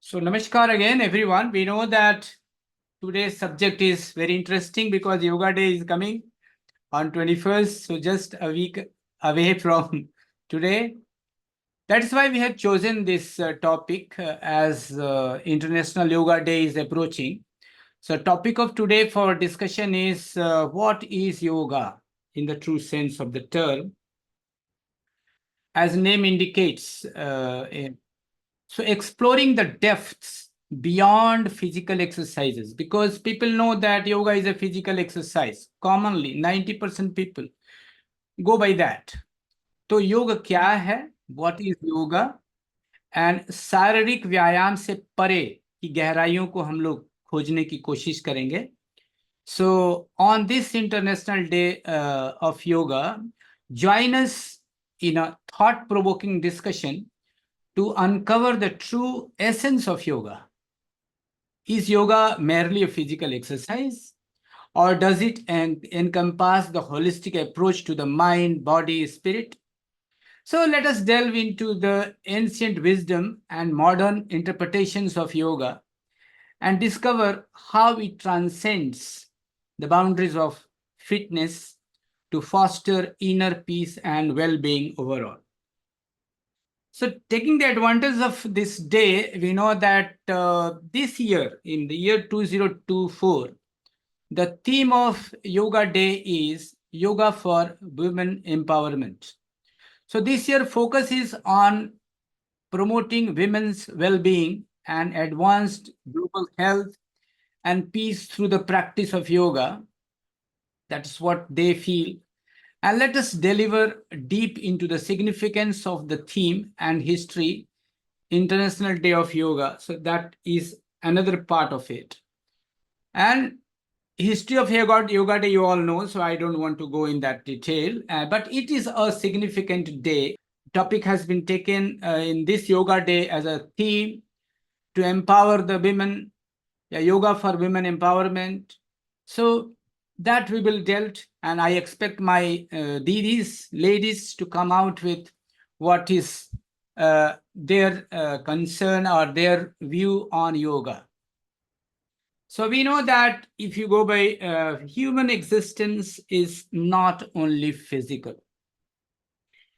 So, Namaskar again, everyone. We know that today's subject is very interesting because Yoga Day is coming on 21st, so just a week away from today. That's why we have chosen this topic as International Yoga Day is approaching. So, topic of today for discussion is what is yoga in the true sense of the term, as name indicates. So, exploring the depths beyond physical exercises, because people know that yoga is a physical exercise. Commonly, 90% people go by that. तो योग क्या है? What is yoga? And शारीरिक व्यायाम से परे की गहराइयों को हम लोग खोजने की कोशिश करेंगे. So on this International Day of Yoga, join us in a thought-provoking discussion to uncover the true essence of yoga. Is yoga merely a physical exercise, or does it encompass the holistic approach to the mind, body, spirit? So let us delve into the ancient wisdom and modern interpretations of yoga and discover how it transcends the boundaries of fitness to foster inner peace and well being overall. So, taking the advantage of this day, we know that this year, in the year 2024, the theme of Yoga Day is Yoga for Women Empowerment. So, this year focus is on promoting women's well-being and advanced global health and peace through the practice of yoga. That's what they feel. And let us deliver deep into the significance of the theme and history, International Day of Yoga. So that is another part of it. And history of Yoga Day, you all know, so I don't want to go in that detail. But it is a significant day. Topic has been taken in this Yoga Day as a theme to empower the women, yoga for women empowerment. So that we will dealt, and I expect my didis, ladies, to come out with what is their concern or their view on yoga. So we know that if you go by human existence is not only physical.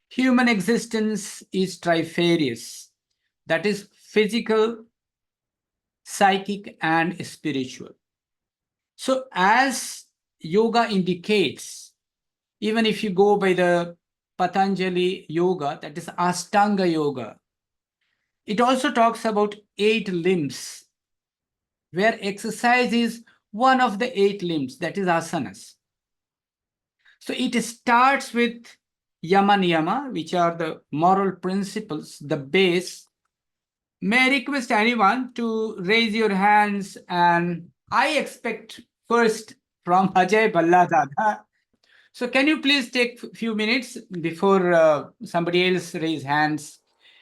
Human existence is trifarious. That is physical, psychic, and spiritual. So as yoga indicates, even if you go by the Patanjali yoga, that is Ashtanga yoga, it also talks about 8 limbs, where exercise is one of the 8 limbs, that is asanas. So it starts with yama niyama, which are the moral principles, the base. May I request anyone to raise your hands, and I expect first from Ajay Balladada. So can you please take a few minutes before somebody else raise hands?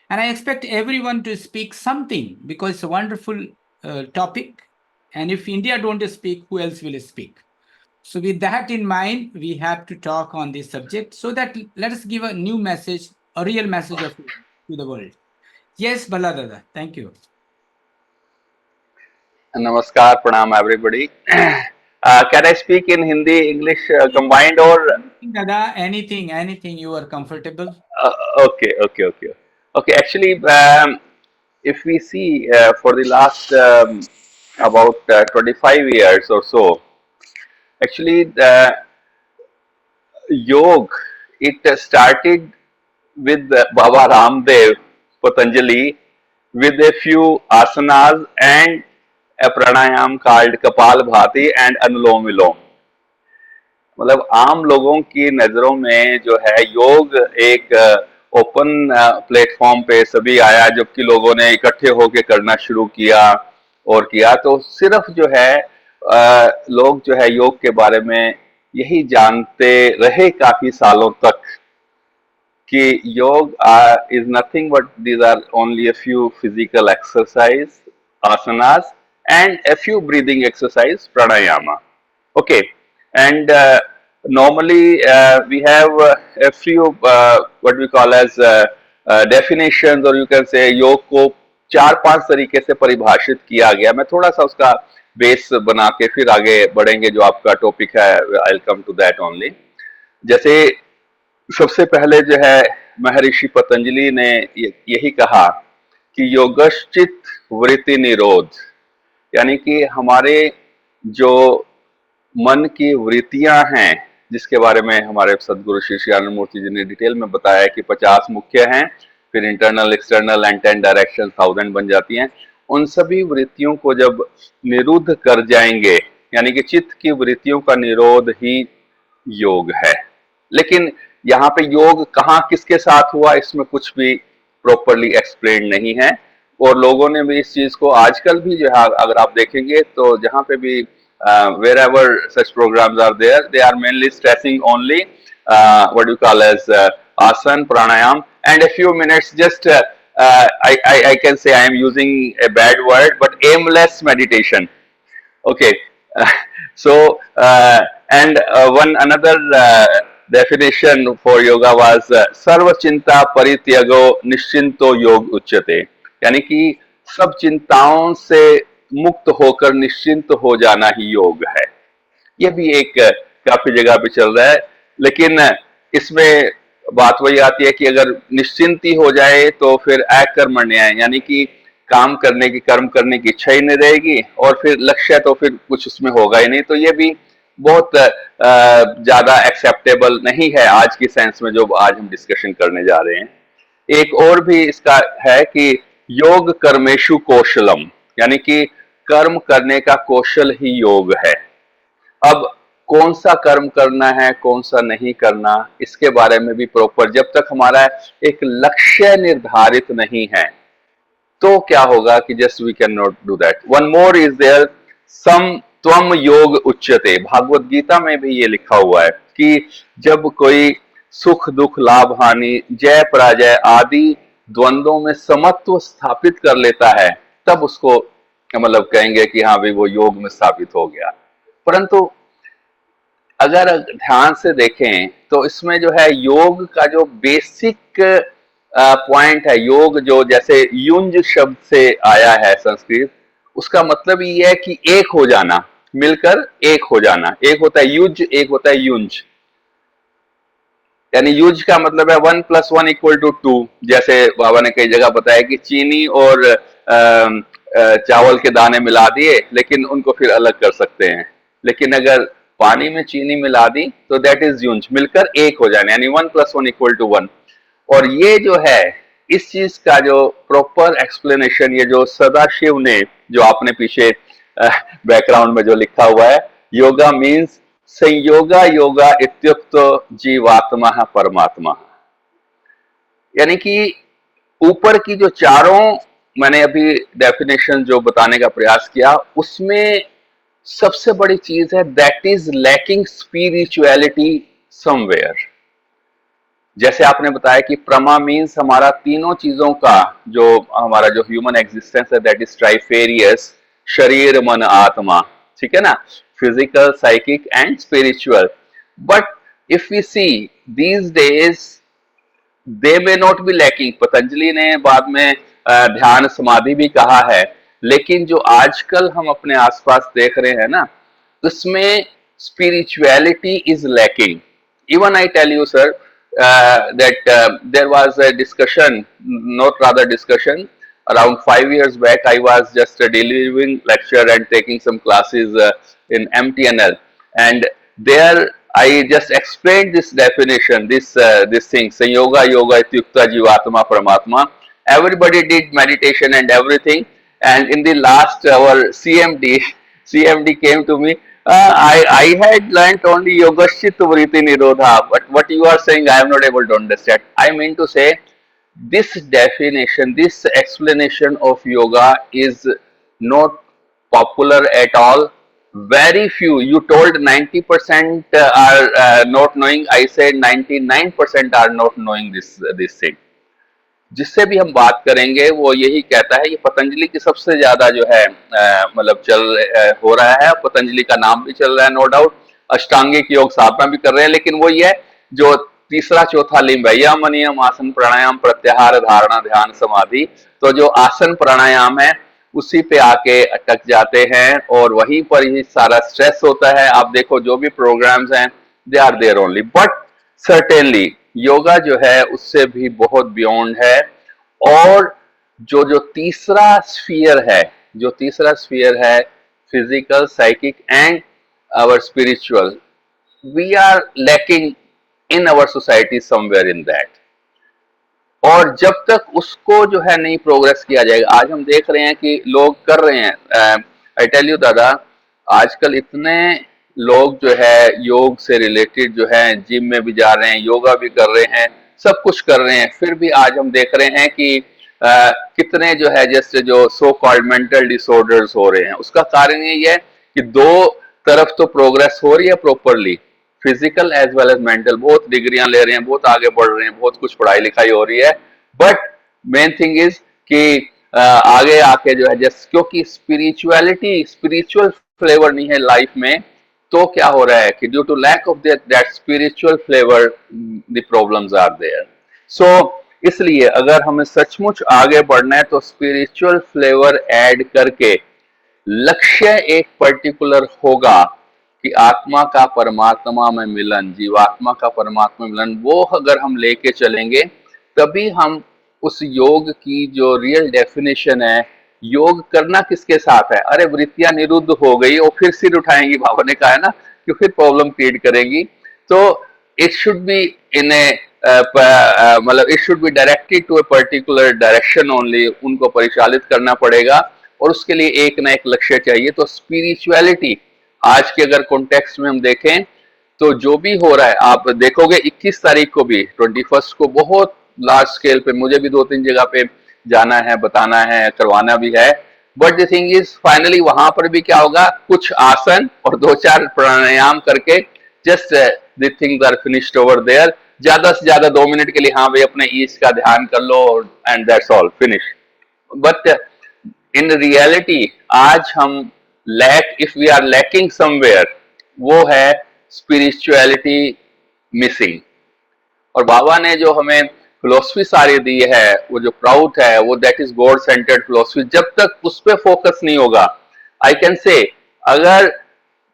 And I expect everyone to speak something because it's a wonderful topic. And if India don't speak, who else will speak? So with that in mind, we have to talk on this subject so that let us give a new message, a real message of to the world. Yes, Balladada, thank you. Namaskar, pranam everybody. Can I speak in Hindi, English combined or? Anything, Dada, anything you are comfortable. Okay. Okay, actually, if we see for the last about 25 years or so, actually, yoga, it started with Baba Ramdev, Patanjali, with a few asanas and a pranayam called Kapal Bhati and Anulom Vilom. मतलब आम लोगों की नज़रों में जो है योग एक ओपन प्लेटफॉर्म पे सभी आया, जबकि लोगों ने इकट्ठे होकर करना शुरू किया और किया तो सिर्फ जो है लोग जो है योग के बारे में यही जानते रहे काफी सालों तक कि योग is nothing but these are only a few physical exercise asanas and a few breathing exercise pranayama. Okay, and normally we have a few what we call as definitions, or you can say योग को 4-5 तरीके से परिभाषित किया गया। मैं थोड़ा सा उसका बेस बना के फिर आगे बढ़ेंगे, जो आपका टॉपिक है, I will come to that only. जैसे सबसे पहले जो है महर्षि पतंजलि ने यही कहा कि योगश्चित वृत्ति निरोध, यानी कि हमारे जो मन की वृत्तियां हैं, जिसके बारे में हमारे सदगुरु श्री श्री आनंद मूर्ति जी ने डिटेल में बताया कि 50 मुख्य हैं, फिर इंटरनल एक्सटर्नल एंड 10 डायरेक्शन 1000 बन जाती हैं। उन सभी वृत्तियों को जब निरुद्ध कर जाएंगे, यानी कि चित्त की वृत्तियों का निरोध ही योग है। लेकिन यहाँ पे योग कहाँ किसके साथ हुआ, इसमें कुछ भी प्रॉपरली एक्सप्लेन नहीं है। और लोगों ने भी इस चीज को आजकल भी जो है, अगर आप देखेंगे तो जहाँ पे भी wherever such programs are there, they are mainly stressing only what you call as asan, pranayam, and a few minutes just I can say I am using a bad word, but aimless meditation. Okay, so and one another definition for yoga was sarva chinta parityago nischinto yog uchyate, यानी कि सब चिंताओं से मुक्त होकर निश्चिंत हो जाना ही योग है। यह भी एक काफी जगह पे चल रहा है, लेकिन इसमें बात वही आती है कि अगर निश्चिंती हो जाए तो फिर अकर्मण्य, यानी कि काम करने की, कर्म करने की इच्छा ही नहीं रहेगी, और फिर लक्ष्य तो फिर कुछ उसमें होगा ही नहीं। तो ये भी बहुत ज्यादा एक्सेप्टेबल नहीं है आज की सेंस में, जो आज हम डिस्कशन करने जा रहे हैं। एक और भी इसका है कि योग कर्मेशु कौशलम, यानी कि कर्म करने का कौशल ही योग है। अब कौन सा कर्म करना है, कौन सा नहीं करना, इसके बारे में भी प्रॉपर, जब तक हमारा एक लक्ष्य निर्धारित नहीं है तो क्या होगा कि just we can not do that. One more is there, सम त्वम योग उच्यते, भागवत गीता में भी ये लिखा हुआ है कि जब कोई सुख दुख लाभ हानि जय पराजय आदि द्वंद्वों में समत्व स्थापित कर लेता है, तब उसको मतलब कहेंगे कि हाँ भाई वो योग में स्थापित हो गया। परंतु अगर ध्यान से देखें तो इसमें जो है योग का जो बेसिक पॉइंट है, योग जो जैसे युंज शब्द से आया है संस्कृत, उसका मतलब ये है कि एक हो जाना, मिलकर एक हो जाना। एक होता है युज, एक होता है युंज। यानी युज का मतलब है 1 + 1 = 2। जैसे बाबा ने कई जगह बताया कि चीनी और चावल के दाने मिला दिए, लेकिन उनको फिर अलग कर सकते हैं। लेकिन अगर पानी में चीनी मिला दी तो दैट इज युंज, मिलकर एक हो जाना, यानी 1 + 1 = 1। और ये जो है, इस चीज का जो प्रॉपर एक्सप्लेनेशन, ये जो सदाशिव ने, जो आपने पीछे बैकग्राउंड में जो लिखा हुआ है, योगा मीन्स संयोगा योगा इत्युक्तो जीवात्मा परमात्मा, यानी कि ऊपर की जो चारों मैंने अभी डेफिनेशन जो बताने का प्रयास किया, उसमें सबसे बड़ी चीज है that is lacking spirituality somewhere. जैसे आपने बताया कि प्रमा मीन्स हमारा तीनों चीजों का जो हमारा जो ह्यूमन एग्जिस्टेंस है, दैट इज ट्राइफेरियस, शरीर मन आत्मा, ठीक है ना, physical psychic and spiritual. But if we see these days they may not be lacking. Patanjali ने बाद में ध्यान समाधि भी कहा है, लेकिन जो आजकल हम अपने आसपास देख रहे हैं ना, उसमें spirituality is lacking. Even I tell you, sir, that there was a discussion, not rather discussion, around 5 years back. I was just delivering lecture and taking some classes in MTNL, and there I just explained this definition, this thing, Sanyoga Yoga Ityukta Jivatma Paramatma. Everybody did meditation and everything, and in the last our CMD came to me. I had learnt only Yogashit Vritti Nirodha, but what you are saying I am not able to understand. I mean to say, this definition, this explanation of yoga is not popular at all. Very few. You told 90% are not knowing. I said 99% are not knowing this thing. जिससे भी हम बात करेंगे वो यही कहता है, ये पतंजलि की सबसे ज्यादा जो है मतलब हो रहा है, पतंजलि का नाम भी चल रहा है, नो डाउट। अष्टांगिक योग साधना भी कर रहे हैं, लेकिन वो ये जो तीसरा चौथा लिंब है, यम नियम आसन प्राणायाम प्रत्याहार धारणा ध्यान समाधि, तो जो आसन प्राणायाम है उसी पे आके अटक जाते हैं और वहीं पर ही सारा स्ट्रेस होता है। आप देखो जो भी प्रोग्राम्स हैं they are there only, but certainly yoga जो है उससे भी बहुत बियॉन्ड है। और जो तीसरा स्फीयर है, जो तीसरा स्फीयर है physical, psychic and our spiritual, we are lacking in our society somewhere in that. और जब तक उसको जो है नहीं प्रोग्रेस किया जाएगा, आज हम देख रहे हैं कि लोग कर रहे हैं, आई टेल यू दादा, आजकल इतने लोग जो है योग से रिलेटेड जो है जिम में भी जा रहे हैं, योगा भी कर रहे हैं, सब कुछ कर रहे हैं, फिर भी आज हम देख रहे हैं कि कितने जो है जैसे जो सो कॉल्ड मेंटल डिसऑर्डर्स हो रहे हैं। उसका कारण यही है कि दो तरफ तो प्रोग्रेस हो रही है properly, physical as well as mental, बहुत डिग्रियां ले रहे हैं, बहुत आगे बढ़ रहे हैं, बहुत कुछ पढ़ाई लिखाई हो रही है, बट मेन थिंग इज कि आगे आके जो है जस्ट क्योंकि स्पिरिचुअलिटी, स्पिरिचुअल फ्लेवर नहीं है लाइफ में, तो क्या हो रहा है कि due to lack of that spiritual flavour the problems are there. So इसलिए अगर हमें सचमुच आगे बढ़ना है तो स्पिरिचुअल फ्लेवर ऐड करके लक्ष्य एक पर्टिकुलर होगा कि आत्मा का परमात्मा में मिलन, जीवात्मा का परमात्मा में मिलन, वो अगर हम लेके चलेंगे तभी हम उस योग की जो रियल डेफिनेशन है, योग करना किसके साथ है, अरे वृत्तियां निरुद्ध हो गई और फिर सिर उठाएंगी, बाबा ने कहा है ना कि फिर प्रॉब्लम क्रिएट करेंगी। तो it should be in a मतलब it should be directed to a particular direction only, उनको परिचालित करना पड़ेगा और उसके लिए एक ना एक लक्ष्य चाहिए। तो स्पिरिचुअलिटी आज के अगर कॉन्टेक्स्ट में हम देखें तो जो भी हो रहा है, आप देखोगे 21 तारीख को भी 21 को बहुत लार्ज स्केल पे, मुझे भी 2-3 जगह पे जाना है, बताना है, करवाना भी है, but the thing is finally वहां पर भी क्या होगा, कुछ आसन और 2-4 प्राणायाम करके just the things are finished over there. ज्यादा से ज्यादा 2 मिनट के लिए हाँ भाई अपने ईश का ध्यान कर लो and that's all, finish. But in reality आज हम lack, if we are lacking somewhere, वो है स्पिरिचुअलिटी मिसिंग। और बाबा ने जो हमें फिलोसफी सारी दी है, वो जो प्राउड है, वो that is God centred philosophy, जब तक उस पर फोकस नहीं होगा, आई कैन से अगर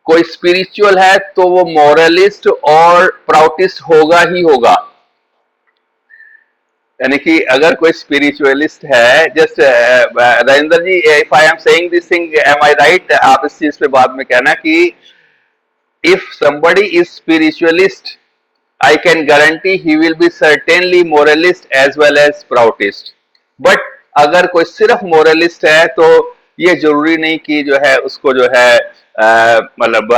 कोई स्पिरिचुअल है तो वो मॉरलिस्ट और प्राउटिस्ट होगा ही होगा। यानी कि अगर कोई स्पिरिचुअलिस्ट है, just Rajendra ji, if I am saying this thing, am I right, आप इस चीज पे बाद में कहना कि if somebody is spiritualist, I can guarantee he will be certainly moralist as well as proudist. But अगर कोई सिर्फ मोरलिस्ट है तो ये जरूरी नहीं कि जो है उसको जो है मतलब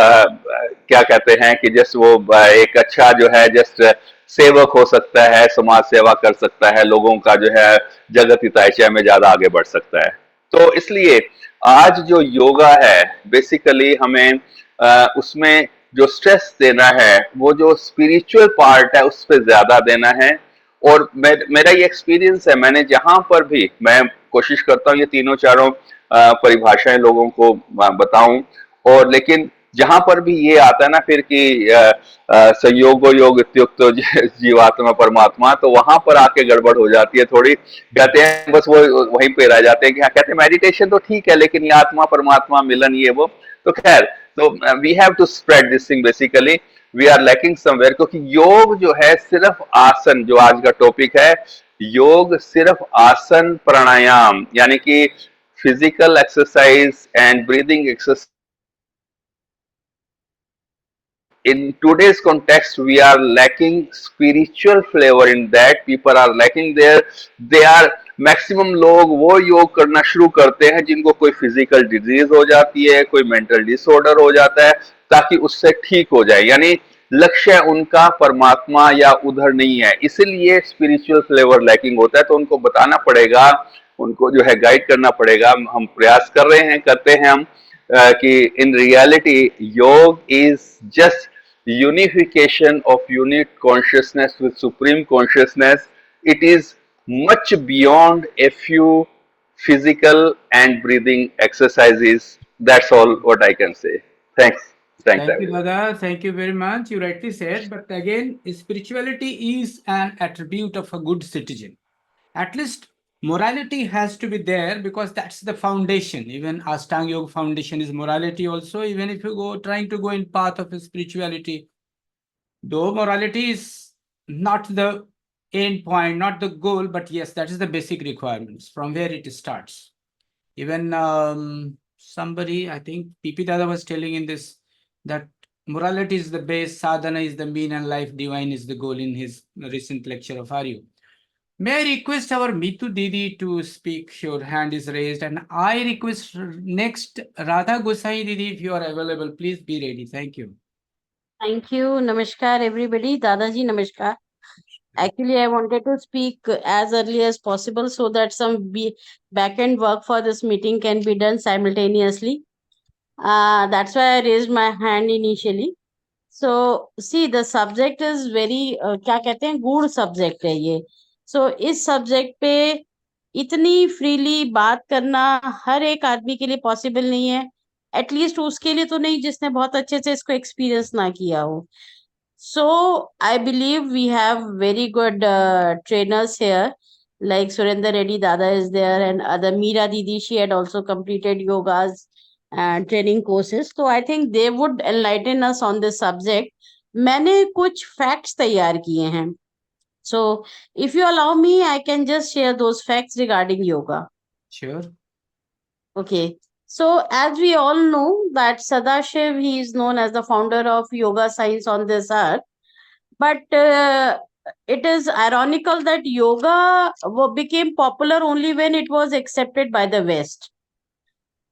क्या कहते हैं कि जस्ट वो एक अच्छा जो है जस्ट सेवक हो सकता है, समाज सेवा कर सकता है, लोगों का जो है जगत हितैषी में ज्यादा आगे बढ़ सकता है। तो इसलिए आज जो योगा है बेसिकली हमें उसमें जो स्ट्रेस देना है वो जो स्पिरिचुअल पार्ट है उस पर ज्यादा देना है। और मेरा ये एक्सपीरियंस है, मैंने जहां पर भी, मैं कोशिश करता हूँ ये तीनों चारों परिभाषाएं लोगों को बताऊं, और लेकिन जहां पर भी ये आता है ना फिर कि संयोगो योग इत्युक्तो जीवात्मा परमात्मा, तो वहां पर आके गड़बड़ हो जाती है थोड़ी। कहते हैं बस वो वहीं पे रह जाते हैं कि हाँ, कहते हैं मेडिटेशन तो ठीक है लेकिन ये आत्मा परमात्मा मिलन ये वो, तो खैर, तो we have to spread this thing, basically we are lacking somewhere, क्योंकि योग जो है सिर्फ आसन, जो आज का टॉपिक है, योग सिर्फ आसन प्राणायाम यानी कि physical exercise and breathing exercise, in today's context we are lacking spiritual flavor in that, people are lacking there, they are maximum लोग वो योग करना शुरू करते हैं जिनको कोई फिजिकल डिजीज हो जाती है, कोई मेंटल डिसऑर्डर हो जाता है, ताकि उससे ठीक हो जाए, यानी लक्ष्य उनका परमात्मा या उधर नहीं है, इसीलिए स्पिरिचुअल फ्लेवर लैकिंग होता है। तो उनको बताना पड़ेगा, उनको जो है गाइड करना पड़ेगा, हम प्रयास कर रहे हैं, करते हैं हम कि इन रियलिटी योग is just unification of unit consciousness with supreme consciousness. It is much beyond a few physical and breathing exercises. That's all what I can say. Thanks. Thank you, Dada. Thank you very much. You rightly said, but again, spirituality is an attribute of a good citizen. At least Morality has to be there because that's the foundation. Even Ashtanga Yoga foundation is morality also. Even if you go trying to go in path of spirituality, though morality is not the end point, not the goal, but yes, that is the basic requirements from where it starts. Even somebody, I think PP Dada was telling in this that morality is the base, sadhana is the mean, and life divine is the goal in his recent lecture of Aryu. May I request our Mitu Didi to speak? Your hand is raised, and I request next Radha Gosai Didi, if you are available, please be ready. Thank you. Thank you. Namaskar, everybody. Dadaji, namaskar. Actually, I wanted to speak as early as possible so that some back-end work for this meeting can be done simultaneously. That's why I raised my hand initially. So, see, the subject is very, क्या कहते हैं, गूढ़ subject है ये. So, इस subject पे इतनी freely बात करना हर एक आदमी के लिए possible नहीं है. एटलीस्ट उसके लिए तो नहीं जिसने बहुत अच्छे से इसको एक्सपीरियंस ना किया हो. So I believe we have very good trainers here, like Surendra Reddy Dada is there, and other Meera Didi, she had also completed yogas and training courses. So I think they would enlighten us on this subject. मैंने कुछ facts तैयार किए हैं. So if you allow me, I can just share those facts regarding yoga. Sure. Okay. So as we all know that Sadashiv, he is known as the founder of yoga science on this earth. But it is ironical that yoga became popular only when it was accepted by the West.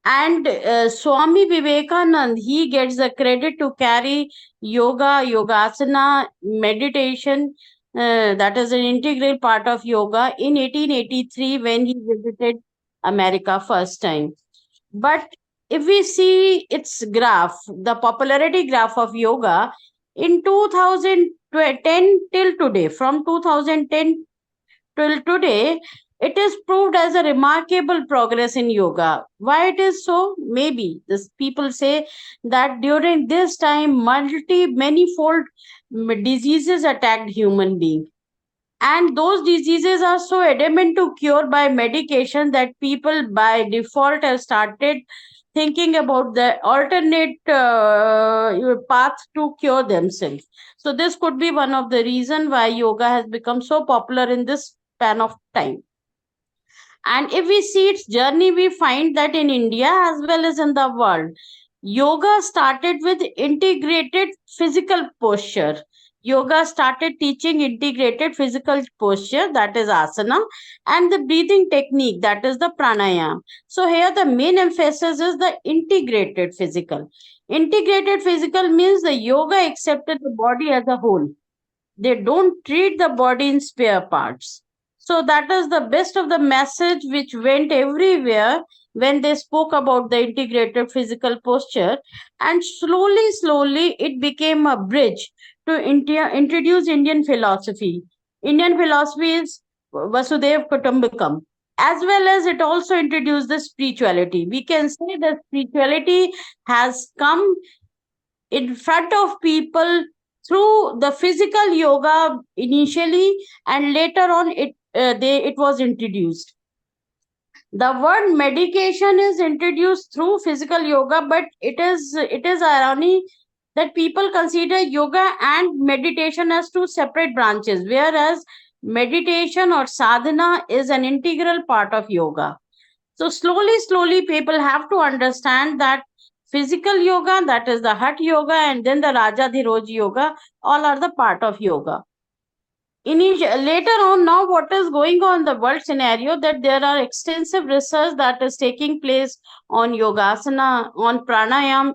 And Swami Vivekanand, he gets the credit to carry yoga, yogasana, meditation, that is an integral part of yoga in 1883 when he visited America first time. But if we see its graph, the popularity graph of yoga in 2010 till today, from 2010 till today, it is proved as a remarkable progress in yoga. Why it is so? Maybe this people say that during this time, manifold diseases attacked human being, and those diseases are so adamant to cure by medication that people by default have started thinking about the alternate path to cure themselves. So this could be one of the reason why yoga has become so popular in this span of time. And if we see its journey, we find that in India as well as in the world, yoga started with integrated physical posture. Yoga started teaching integrated physical posture, that is asana, and the breathing technique, that is the pranayama. So here the main emphasis is the integrated physical. Integrated physical means the yoga accepted the body as a whole. They don't treat the body in spare parts. So that is the best of the message which went everywhere when they spoke about the integrated physical posture. And slowly it became a bridge to introduce Indian philosophy. Indian philosophy is Vasudev Kutumbakam. As well as it also introduced the spirituality. We can say that spirituality has come in front of people through the physical yoga initially, and later on it was introduced. The word medication is introduced through physical yoga, but it is irony that people consider yoga and meditation as two separate branches, whereas meditation or sadhana is an integral part of yoga. So slowly people have to understand that physical yoga, that is the Hatha yoga, and then the Rajadhiroj yoga, all are the part of yoga. Later on, now what is going on in the world scenario, that there are extensive research that is taking place on yogasana, on pranayam,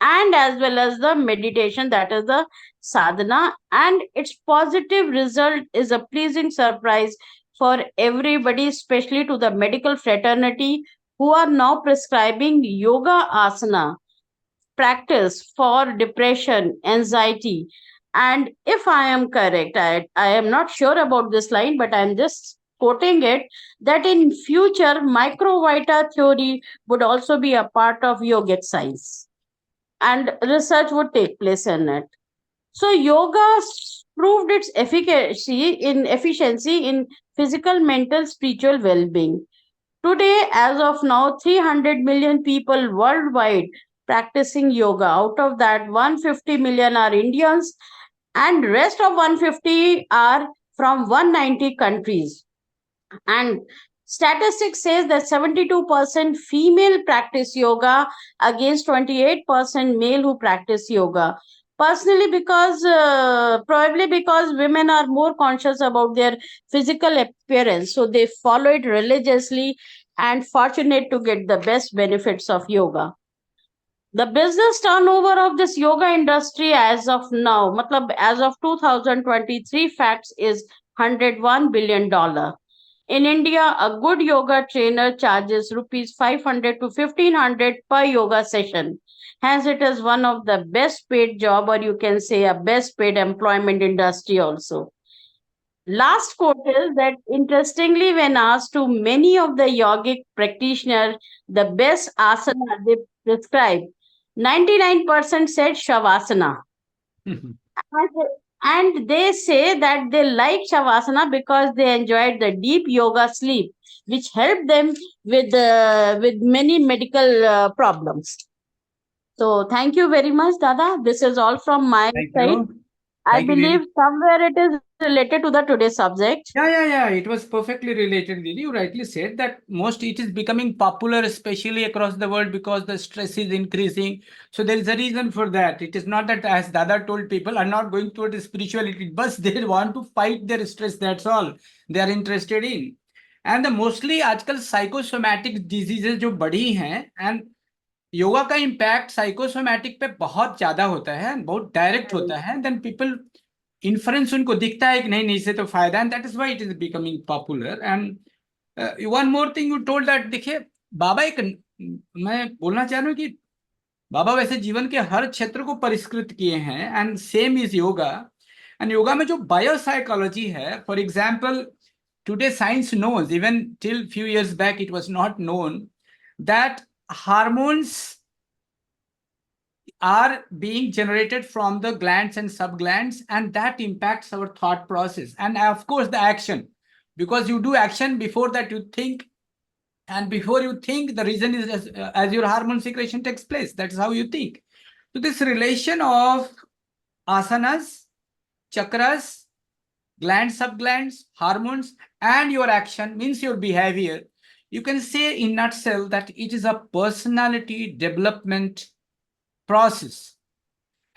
and as well as the meditation, that is the sadhana, and its positive result is a pleasing surprise for everybody, especially to the medical fraternity who are now prescribing yoga asana practice for depression, anxiety. And if I am correct, I am not sure about this line, but I'm just quoting it, that in future microvita theory would also be a part of yogic science and research would take place in it. So yoga proved its efficiency in physical, mental, spiritual well-being. Today, as of now, 300 million people worldwide practicing yoga. Out of that, 150 million are Indians, and rest of 150 are from 190 countries. And statistics says that 72% female practice yoga against 28% male who practice yoga. Personally, because probably because women are more conscious about their physical appearance, so they follow it religiously and fortunate to get the best benefits of yoga. The business turnover of this yoga industry as of now, matlab as of 2023 facts is $101 billion. In India, a good yoga trainer charges rupees 500 to 1500 per yoga session. Hence, it is one of the best paid job, or you can say a best paid employment industry also. Last quote is that interestingly, when asked to many of the yogic practitioners the best asana they prescribe, 99% said Shavasana. And and they say that they like Shavasana because they enjoyed the deep yoga sleep, which helped them with many medical problems. So thank you very much, Dada. This is all from my Thank side. you. I Thank you, Didi. believe somewhere it is related to the today's subject. Yeah. It was perfectly related, Didi. You rightly said that most it is becoming popular, especially across the world, because the stress is increasing. So there is a reason for that. It is not that, as Dada told, people are not going toward spirituality, but they want to fight their stress. That's all they are interested in. And the mostly आजकल psychosomatic diseases जो बढ़ी हैं, and yoga का impact psychosomatic पे बहुत ज्यादा होता है, बहुत डायरेक्ट होता है. देन पीपल इन्फ्लुएंस उनको दिखता है कि नहीं नहीं इससे तो फायदा है. That is why it is becoming popular. And one more thing you told that, देखिए बाबा एक, मैं बोलना चाह रहा हूँ कि बाबा वैसे जीवन के हर क्षेत्र को परिष्कृत किए हैं, and same is yoga. And yoga में जो बायोसाइकोलॉजी है, for example today science knows, even till few years back it was not known, that hormones are being generated from the glands and subglands, and that impacts our thought process and of course the action, because you do action before that you think, and before you think the reason is as your hormone secretion takes place. That's how you think. So this relation of asanas, chakras, glands, subglands, hormones, and your action means your behavior. You can say in nutshell that it is a personality development process,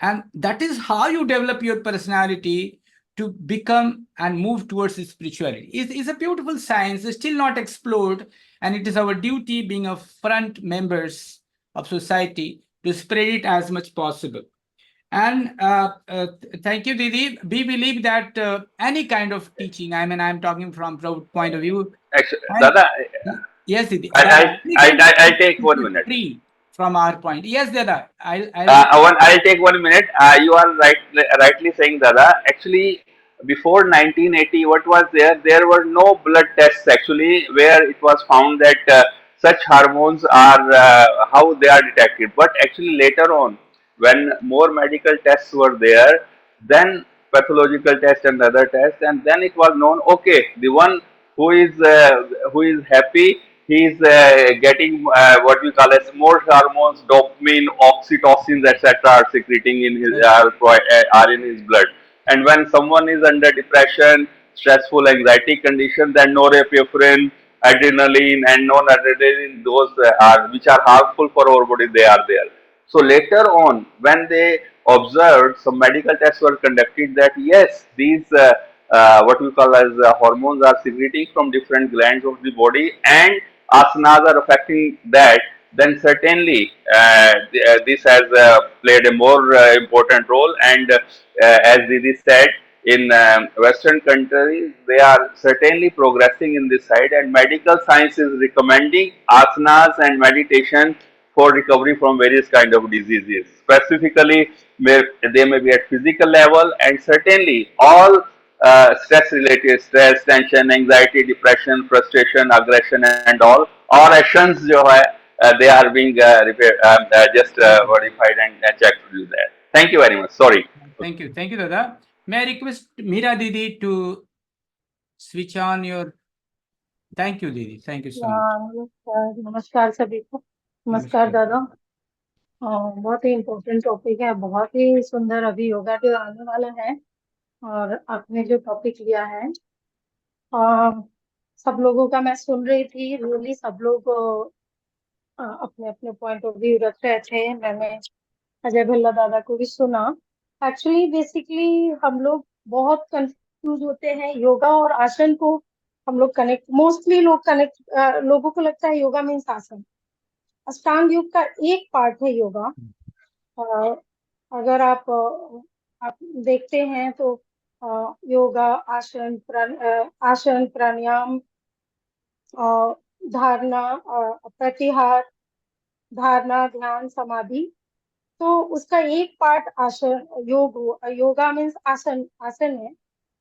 and that is how you develop your personality to become and move towards spirituality. It's a beautiful science, it's still not explored, and it is our duty, being a front members of society, to spread it as much possible. And thank you, Didi. We believe that any kind of teaching, I mean, I'm talking from point of view. Actually, And, Dada, yes, Didi. I'll take 1 minute. Free from our point. Yes, Dada. I'll take 1 minute. You are rightly saying, Dada. Actually, before 1980, what was there? There were no blood tests actually, where it was found that such hormones are how they are detected. But actually, later on, when more medical tests were there, then pathological test and other tests, and then it was known. Okay, the one who is happy, he is getting what we call as more hormones, dopamine, oxytocins, etc. are secreting in his are in his blood. And when someone is under depression, stressful, anxiety condition, then norepinephrine, adrenaline, and non-adrenaline, those are which are harmful for our body, they are there. So later on, when they observed, some medical tests were conducted that yes, these what we call as hormones are secreting from different glands of the body, and asanas are affecting that. Then certainly this has played a more important role. And as Didi said, in Western countries, they are certainly progressing in this side, and medical science is recommending asanas and meditation for recovery from various kind of diseases. Specifically, they may be at physical level, and certainly all stress related, stress, tension, anxiety, depression, frustration, aggression, and all actions जो है they are being just verified and checked to do that. Thank you very much. Sorry. Thank you, Dada. May I request Meera Didi to switch on your. Thank you, Didi. Thank you so much. नमस्कार नमस्कार सभी को। नमस्कार Namaskar. दादा। बहुत ही important topic है, बहुत ही सुंदर। अभी योगा डे आने वाला है और आपने जो टॉपिक लिया है सब लोगों का मैं सुन रही थी। रियली सब लोग अपने अपने पॉइंट ऑफ व्यू रख रहे थे। मैंने अजय भल्ला दादा को भी सुना। एक्चुअली बेसिकली हम लोग बहुत कंफ्यूज होते हैं योगा और आसन को। हम लोग कनेक्ट, मोस्टली लोगों को लगता है योगा मीन्स आसन। अष्टांग योग का एक पार्ट है योगा। अ, अगर आप देखते हैं तो योगा, आसन, प्राणायाम, धारणा, प्रत्याहार, धारणा, ध्यान, समाधि, तो उसका एक पार्ट आसन योगा मीन्स आसन है।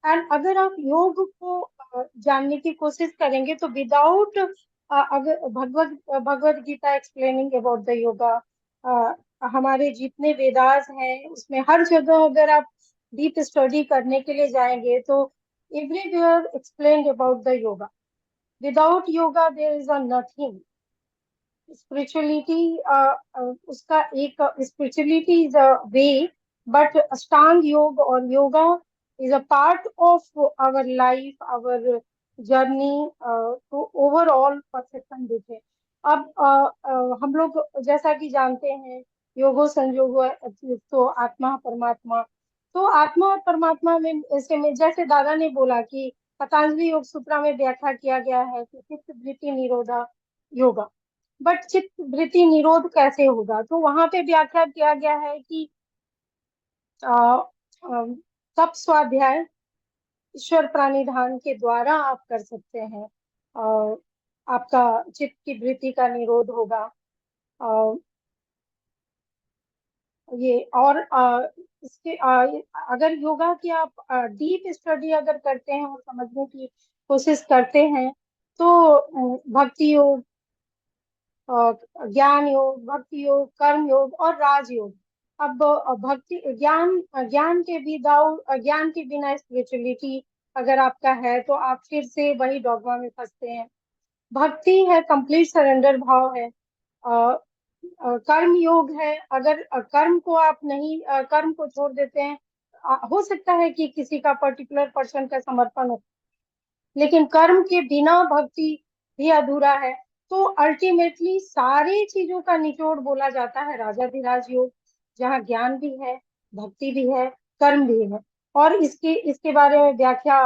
एंड अगर आप योग को जानने की कोशिश करेंगे तो विदाउट अगर Bhagavad Gita explaining about the yoga, हमारे जितने वेदास हैं उसमें हर जगह अगर आप डीप स्टडी करने के लिए जाएंगे तो everywhere explained about the yoga. Without yoga there is a nothing. Spirituality उसका एक spirituality is a way, but Ashtanga yoga और yoga is a part of our life, our journey to overall perfection दिखे। अब हम लोग जैसा कि जानते हैं योगो संयोगो तो आत्मा परमात्मा। तो आत्मा और परमात्मा में ऐसे में जैसे दादा ने बोला कि पतंजलि योग सूत्र में व्याख्या किया गया है कि चित्त वृत्ति निरोधा योगा। बट चित्त वृत्ति निरोध कैसे होगा? तो वहां पे व्याख्या किया गया है कि तप स्वाध्याय ईश्वर प्राणिधान के द्वारा आप कर सकते हैं और आपका चित्त की वृत्ति का निरोध होगा। ये और इसके अगर योगा की आप डीप स्टडी अगर करते हैं और समझने की कोशिश करते हैं तो भक्ति योग, ज्ञान योग, भक्ति योग, कर्म योग और राजयोग। अब भक्ति ज्ञान के ज्ञान के बिना स्पिरिचुअलिटी अगर आपका है तो आप फिर से वही डॉगमा में फंसते हैं। भक्ति है कंप्लीट सरेंडर भाव है। कर्म योग है, अगर कर्म को आप नहीं कर्म को छोड़ देते हैं, हो सकता है कि किसी का पर्टिकुलर पर्सन का समर्पण हो, लेकिन कर्म के बिना भक्ति भी अधूरा है। तो अल्टीमेटली सारी चीजों का निचोड़ बोला जाता है राजाधिराज योग, जहाँ ज्ञान भी है, भक्ति भी है, कर्म भी है। और इसके बारे में व्याख्या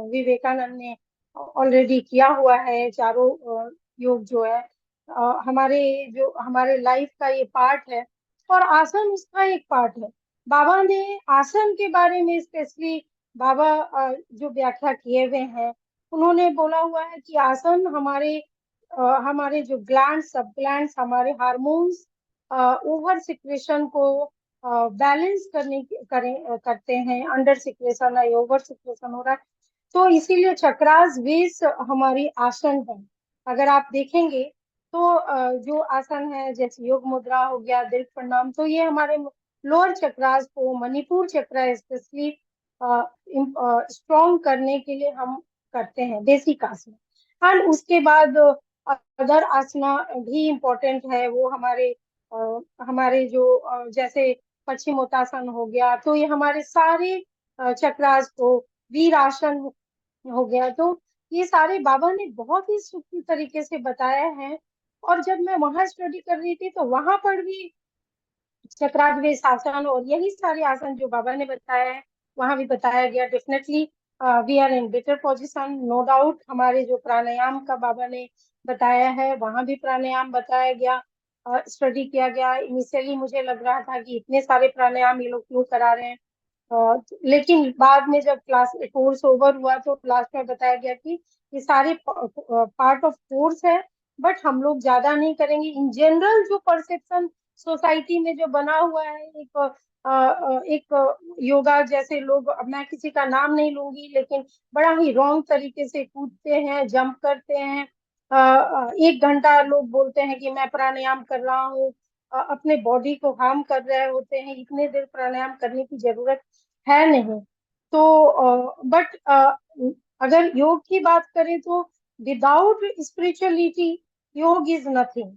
विवेकानंद ने ऑलरेडी किया हुआ है। चारों योग जो है हमारे लाइफ का ये पार्ट है और आसन उसका एक पार्ट है। बाबा ने आसन के बारे में स्पेशली बाबा जो व्याख्या किए हुए हैं उन्होंने बोला हुआ है कि आसन हमारे जो ग्लैंड, सब ग्लैंड्स, हमारे हार्मोन्स ओवर सिक्रेशन को बैलेंस करते हैं। अंडर सिक्रेशन है, ओवर सिक्रेशन हो रहा है, तो इसीलिए चक्रास बेस हमारी आसन है। अगर आप देखेंगे तो जो आसन है जैसे योग मुद्रा हो गया, दीर्घ प्रणाम, तो ये हमारे लोअर चक्रास को, मणिपुर चक्र स्पेशली स्ट्रॉन्ग करने के लिए हम करते हैं बेसिक आसन। एंड उसके बाद अदर आसना भी इम्पोर्टेंट है। वो हमारे जो जैसे पश्चिमोत्तासन हो गया, तो ये हमारे सारे चक्रास को, वीरासन हो गया, तो ये सारे बाबा ने बहुत ही सूक्ष्म तरीके से बताया है। और जब मैं वहां स्टडी कर रही थी तो वहां पर भी चक्राग्रेस आसन और यही सारे आसन जो बाबा ने बताया है वहां भी बताया गया। Definitely we are in better position, no doubt. हमारे जो प्राणायाम का बाबा ने बताया है वहां भी प्राणायाम बताया गया, स्टडी किया गया। इनिशियली मुझे लग रहा था कि इतने सारे प्राणायाम ये लोग क्यों करा रहे हैं, लेकिन बाद में जब कोर्स ओवर हुआ तो लास्ट में बताया गया कि ये सारे पार्ट ऑफ कोर्स है, बट हम लोग ज्यादा नहीं करेंगे। इन जनरल जो परसेप्शन सोसाइटी में जो बना हुआ है एक योगा जैसे लोग, अब मैं किसी का नाम नहीं लूंगी, लेकिन बड़ा ही रॉन्ग तरीके से कूदते हैं, जंप करते हैं। 1 घंटा लोग बोलते हैं कि मैं प्राणायाम कर रहा हूँ, अपने बॉडी को हार्म कर रहे होते हैं। इतने देर प्राणायाम करने की जरूरत है नहीं। तो बट अगर योग की बात करें तो विदाउट स्पिरिचुअलिटी योग इज नथिंग।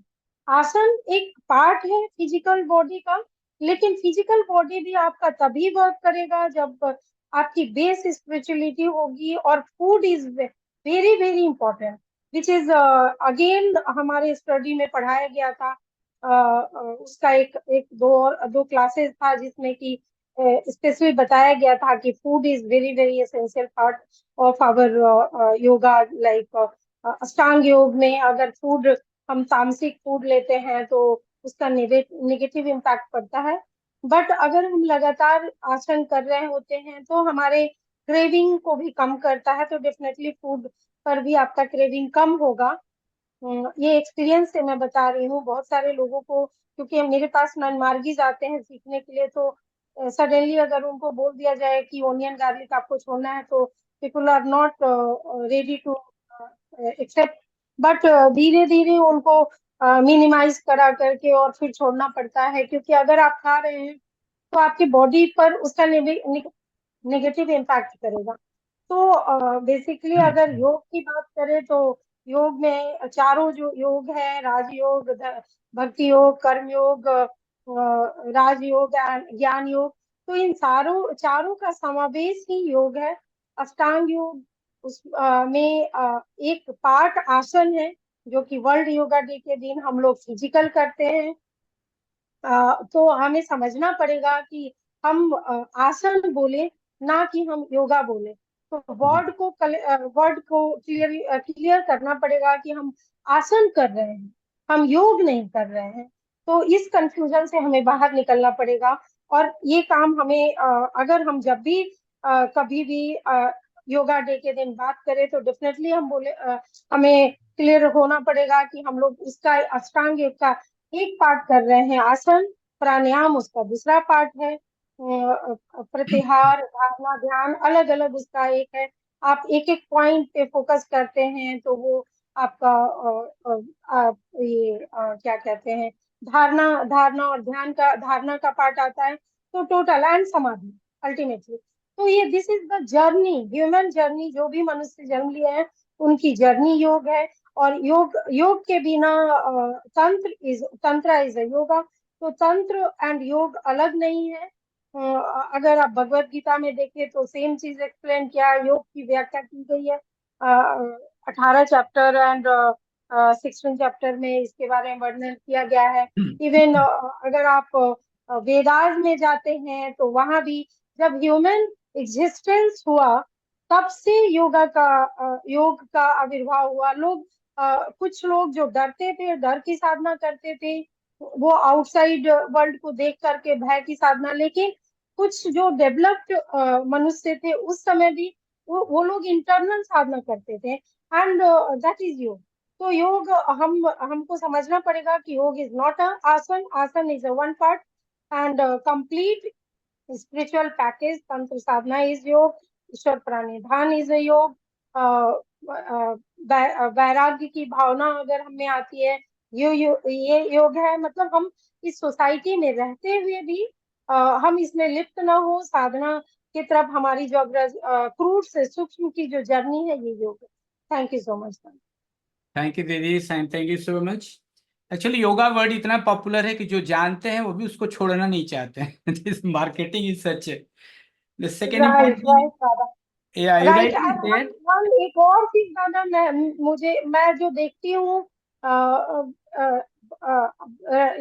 आसन एक पार्ट है फिजिकल बॉडी का, लेकिन फिजिकल बॉडी भी आपका तभी वर्क करेगा जब आपकी बेस स्पिरिचुअलिटी होगी। और food is very very important, which is again हमारे स्टडी में पढ़ाया गया था। उसका एक एक दो क्लासेस था जिसमें कि स्पेसिफिक बताया गया था कि food is very very essential part of our yoga. Like Ashtanga yoga में अगर फूड हम तामसिक फूड लेते हैं तो उसका नेगेटिव इम्पैक्ट पड़ता है। बट अगर हम लगातार आसन कर रहे होते हैं तो हमारे क्रेविंग को भी कम करता है, तो डेफिनेटली फूड पर भी आपका क्रेविंग कम होगा। ये एक्सपीरियंस से मैं बता रही हूँ बहुत सारे लोगों को, क्योंकि मेरे पास ननमार्गीज आते हैं सीखने के लिए, तो सडनली अगर उनको बोल दिया जाए कि ओनियन गार्लिक आपको छोड़ना है तो people are not ready to accept. But धीरे धीरे उनको मिनिमाइज करा करके और फिर छोड़ना पड़ता है, क्योंकि अगर आप खा रहे हैं तो आपकी बॉडी पर उसका नेगेटिव इम्पैक्ट करेगा। तो बेसिकली अगर योग की बात करें तो योग में चारों जो योग है, राजयोग, भक्ति योग, कर्म योग, राजयोग, ज्ञान योग, तो इन चारों का समावेश ही योग है। अष्टांग योग में एक पार्ट आसन है जो कि वर्ल्ड योगा डे के दिन हम लोग फिजिकल करते हैं। तो हमें समझना पड़ेगा कि हम आसन बोले ना कि हम योगा बोले। तो वर्ड को क्लियर करना पड़ेगा कि हम आसन कर रहे हैं, हम योग नहीं कर रहे हैं। तो इस कंफ्यूजन से हमें बाहर निकलना पड़ेगा। और ये काम हमें अगर हम जब भी कभी भी योगा डे के दिन बात करें तो डेफिनेटली हम बोले हमें क्लियर होना पड़ेगा कि हम लोग उसका अष्टांग योग का एक पार्ट कर रहे हैं आसन, प्राणायाम उसका दूसरा पार्ट है, प्रत्याहार, धारणा, ध्यान अलग अलग उसका एक है। आप एक एक पॉइंट पे फोकस करते हैं तो वो आपका क्या कहते हैं, धारणा धारणा और ध्यान का, धारणा का पार्ट आता है। तो टोटल एंड समाधि अल्टीमेटली। तो ये this is the journey, human journey, जो भी मनुष्य जन्म लिए हैं उनकी जर्नी योग है। और योग के बिना तंत्र इज योगा। तो तंत्र एंड योग अलग नहीं है। अगर आप भगवत गीता में देखें तो सेम चीज एक्सप्लेन किया है, योग की व्याख्या की गई है 18 चैप्टर एंड 16 चैप्टर में इसके बारे में वर्णन किया गया है। इवन अगर आप वेदास में जाते हैं तो वहां भी जब ह्यूमन एग्जिस्टेंस हुआ तब से योग का आविर्भाव हुआ। कुछ लोग जो डरते थे, डर की साधना करते थे, वो आउटसाइड वर्ल्ड को देख करके भय की साधना, लेकिन कुछ जो डेवलप्ड मनुष्य थे उस समय भी वो लोग इंटरनल साधना करते थे। एंड दैट इज योग। तो योग हमको समझना पड़ेगा कि योग इज नॉट अ आसन, आसन is a one part and complete spiritual package. तंत्र साधना इज योग, ईश्वर प्रणिधान इज अ योग, वैराग्य की भावना अगर हमें आती है ये योग है। मतलब हम इस सोसाइटी में रहते हुए भी हम इसमें लिप्त ना हो, साधना की तरफ हमारी जो क्रूर से सूक्ष्म की जो जर्नी है ये योग है। Thank you so much. Thank you दीदी, thank you so much. Actually yoga word इतना पॉपुलर है कि जो जानते हैं वो भी उसको छोड़ना नहीं चाहते हैं। This marketing is such. The second right important, दादा, या यू राइट। Rightly said. एक और चीज दादा, मैं जो देखती हूँ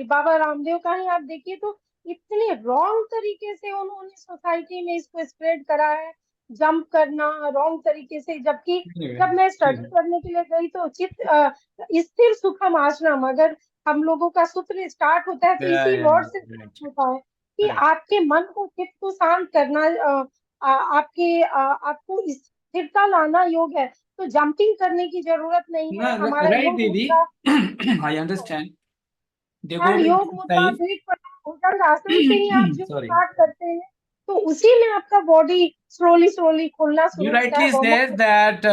बाबा रामदेव का ही आप देखिए तो इतने रॉन्ग तरीके से उन्होंने सोसाइटी में इसको स्प्रेड करा है, जंप करना रॉन्ग तरीके से। जबकि जब मैं स्टडी करने के लिए गई तो स्थिर सुखम आश्रम, अगर हम लोगों का सूत्र स्टार्ट होता है तो इसी वर्ड से स्टार्ट होता है कि आपके मन को, चित्त को शांत करना, आपको स्थिरता लाना योग है। तो जंपिंग करने की जरूरत नहीं है। हमारा राइट योग दीदी, मुद्रा, आई अंडरस्टैंड। देखो एंड योग मुद्रा, भुजंग आसन से ही आप जो सॉरी, स्टार्ट करते हैं तो उसी में आपका body slowly slowly Khulna you शुरू होता है। rightly said that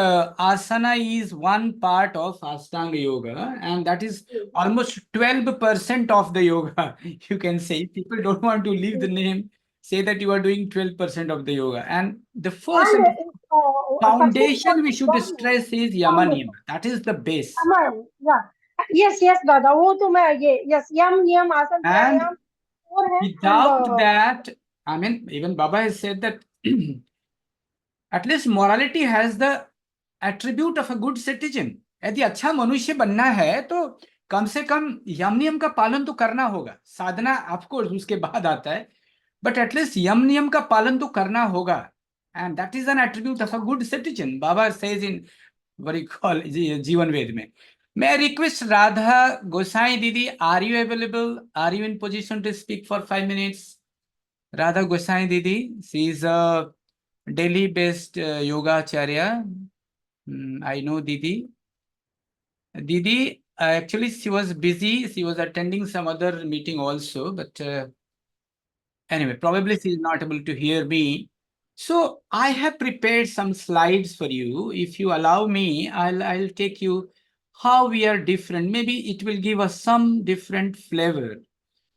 asana is one part of Ashtanga Yoga, and that is almost 12% of the yoga. You can say people don't want to leave the name say that you are doing 12% of the yoga. And the first And foundation we should Sachin, stress is Yama Niyama. That is the base. Aman, yeah. Yes, दादा वो तो मैं ये yes यम नियम आसन And प्राणायाम और है and without that, I mean, even Baba has said that at least morality has the attribute of a good citizen. यदि अच्छा मनुष्य बनना है तो कम से कम यम नियम का पालन तो करना होगा. साधना ऑफकोर्स उसके बाद आता है, बट एटलीस्ट यम नियम का पालन तो करना होगा. And that is an attribute of a good citizen. Baba says in worry call जीवन वेद में. May I request Radha Gosai Didi, are you available? Are you in position to speak for 5 minutes? Radha Gosai Didi, she is a Delhi-based yoga acharya. I know Didi. Didi, actually, she was busy. She was attending some other meeting also, but anyway, probably she is not able to hear me. So I have prepared some slides for you. If you allow me, I'll take you how we are different. Maybe it will give us some different flavor.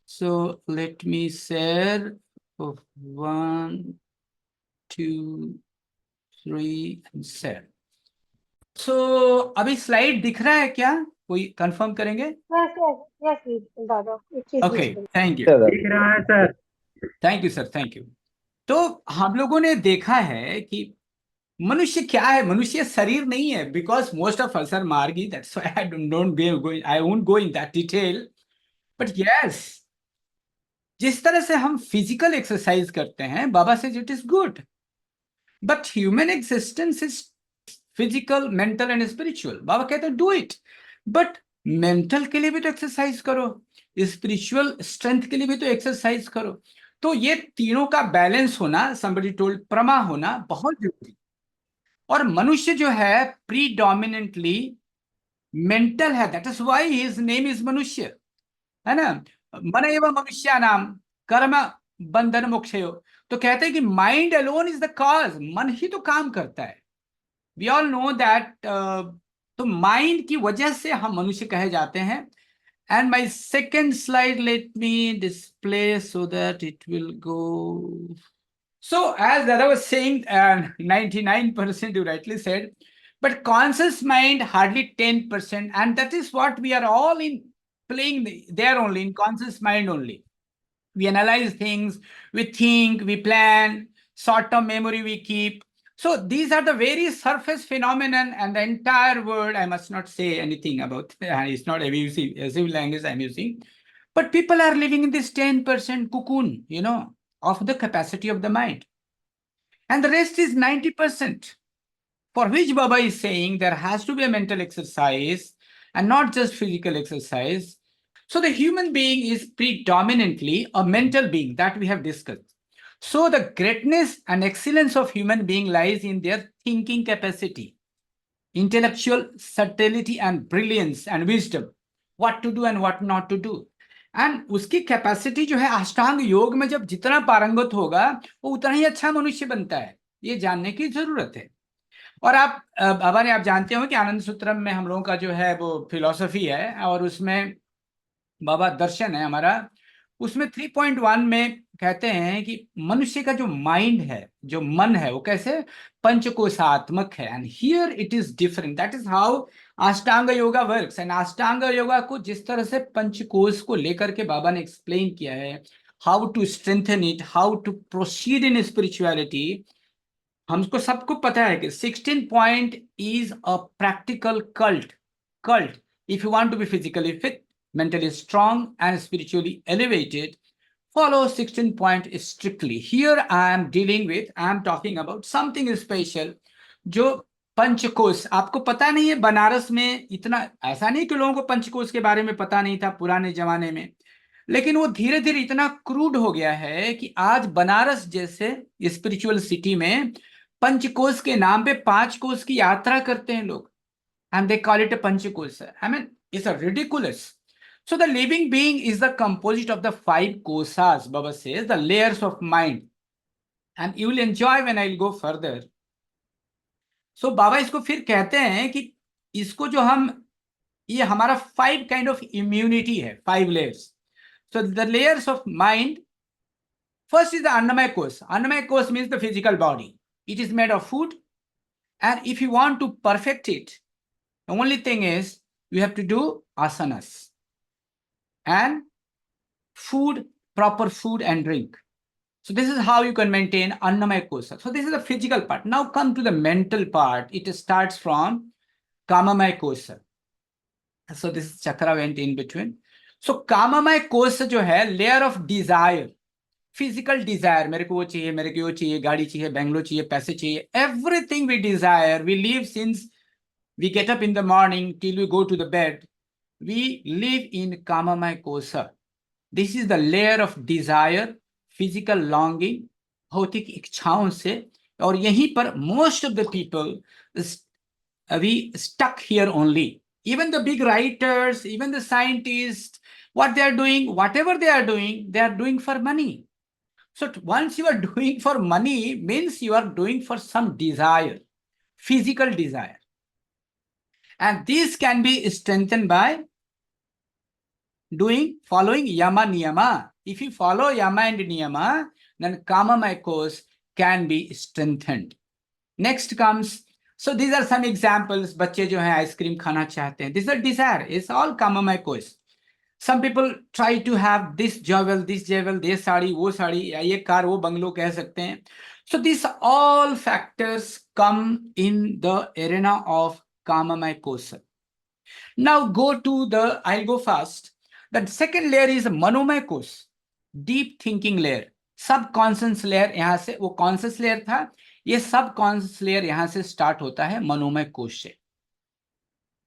So let me share. 1, 2, 3 and share. So अभी slide दिख रहा है क्या? कोई confirm करेंगे? yes दादा it is Okay, visible. thank you. दिख रहा है sir. Thank you, sir. Thank you. तो हम लोगों ने देखा है कि मनुष्य क्या है. मनुष्य शरीर नहीं है. Because most of us are मार्गी, that's why I won't go in that detail. But yes, जिस तरह से हम फिजिकल एक्सरसाइज करते हैं, बाबा says it is good, but human existence is physical, mental and spiritual. बाबा कहते हैं डू इट, बट मेंटल के लिए भी तो एक्सरसाइज करो, स्पिरिचुअल स्ट्रेंथ के लिए भी तो एक्सरसाइज करो. तो ये तीनों का बैलेंस होना, somebody told प्रमा होना बहुत जरूरी. और मनुष्य जो है प्रीडोमिनेंटली मेंटल है. That is why his name is मनुष्य, है ना. मन एवं मनुष्य नाम कर्म बंधन मोक्षयो. तो कहते हैं कि mind alone is the cause. मन ही तो काम करता है. We all know that. तो माइंड की वजह से हम मनुष्य कहे जाते हैं. And my second slide, let me display so that it will go. So as I was saying, 99% you rightly said, but conscious mind hardly 10%, and that is what we are all in playing there only, in conscious mind only. We analyze things, we think, we plan, short-term memory we keep. So these are the very surface phenomenon, and the entire word, I must not say anything about, it's not abusive language I'm using, but people are living in this 10% cocoon, of the capacity of the mind. And the rest is 90%, for which Baba is saying there has to be a mental exercise and not just physical exercise. So the human being is predominantly a mental being that we have discussed. So the greatness and excellence of human being lies in their thinking capacity, intellectual subtlety and brilliance and wisdom, what to do and what not to do. And उसकी capacity जो है अष्टांग योग में जब जितना पारंगत होगा वो उतना ही अच्छा मनुष्य बनता है. ये जानने की जरूरत है. और आप बाबा ने आप जानते हो कि आनंद सूत्रम में हम लोगों का जो है वो फिलॉसफी है, और उसमें बाबा दर्शन है हमारा. उसमें 3.1 में कहते हैं कि मनुष्य का जो माइंड है, जो मन है, वो कैसे पंचकोशात्मक है. And here it is different. That is how Ashtanga yoga works. And अष्टांग योगा को जिस तरह से पंचकोश को लेकर के बाबा ने एक्सप्लेन किया है, how to strengthen it, how to proceed in spirituality. हमको सबको पता है कि 16 point is a practical cult. If you want to be physically fit, mentally strong and spiritually elevated, follow 16 point strictly. Here I am talking about something special. जो पंचकोश आपको पता नहीं है. बनारस में इतना ऐसा नहीं कि लोगों को पंचकोश के बारे में पता नहीं था पुराने जमाने में, लेकिन वो धीरे धीरे इतना क्रूड हो गया है कि आज बनारस जैसे स्पिरिचुअल सिटी में पंचकोश के नाम पे 5 कोश की यात्रा करते हैं लोग, and they call it a panchakosh. I mean, it's a ridiculous. So the living being is the composite of the 5 koshas, Baba says, the layers of mind. And you will enjoy when I'll go further. So Baba इसको फिर कहते हैं कि इसको जो हम, ये हमारा 5 kind of immunity है, 5 layers. So the layers of mind, First is the Annamaya Kosa. Annamaya Kosa means the physical body. It is made of food. And if you want to perfect it, the only thing is you have to do asanas and food, proper food and drink. So this is how you can maintain Annamaya Kosa. So this is the physical part. Now come to the mental part. It starts from Kamamaya Kosa. So this chakra went in between. So Kamamaya Kosa जो है layer of desire, physical desire, मेरे को वो चाहिए, मेरे को वो चाहिए, गाड़ी चाहिए, बंगलो चाहिए, पैसे चाहिए, everything we desire, we live since we get up in the morning till we go to the bed, we live in Kamamaya Kosa. This is the layer of desire, physical longing, भौतिक इच्छाओं से, और यहीं पर most of the people we stuck here only. Even the big writers, even the scientists, what they are doing, whatever they are doing for money. So once you are doing for money, means you are doing for some desire, physical desire. And this can be strengthened by following yama niyama. If you follow yama and niyama, then Kamamaya Kosa can be strengthened. Next comes, so these are some examples. बच्चे जो हैं ice cream खाना चाहते हैं. This is a desire. It's all Kamamaya Kosa. Some people try to have this jewel, this sari, वो साड़ी, या ये car, वो बंगलो कह सकते हैं. So these all factors come in the arena of Kamamaya Kosa. Now I'll go fast. The second layer is Manomaya Kosa, deep thinking layer. Subconscious layer, यहाँ से वो conscious layer था, ये subconscious layer यहाँ से start होता है मनोमय कोश से.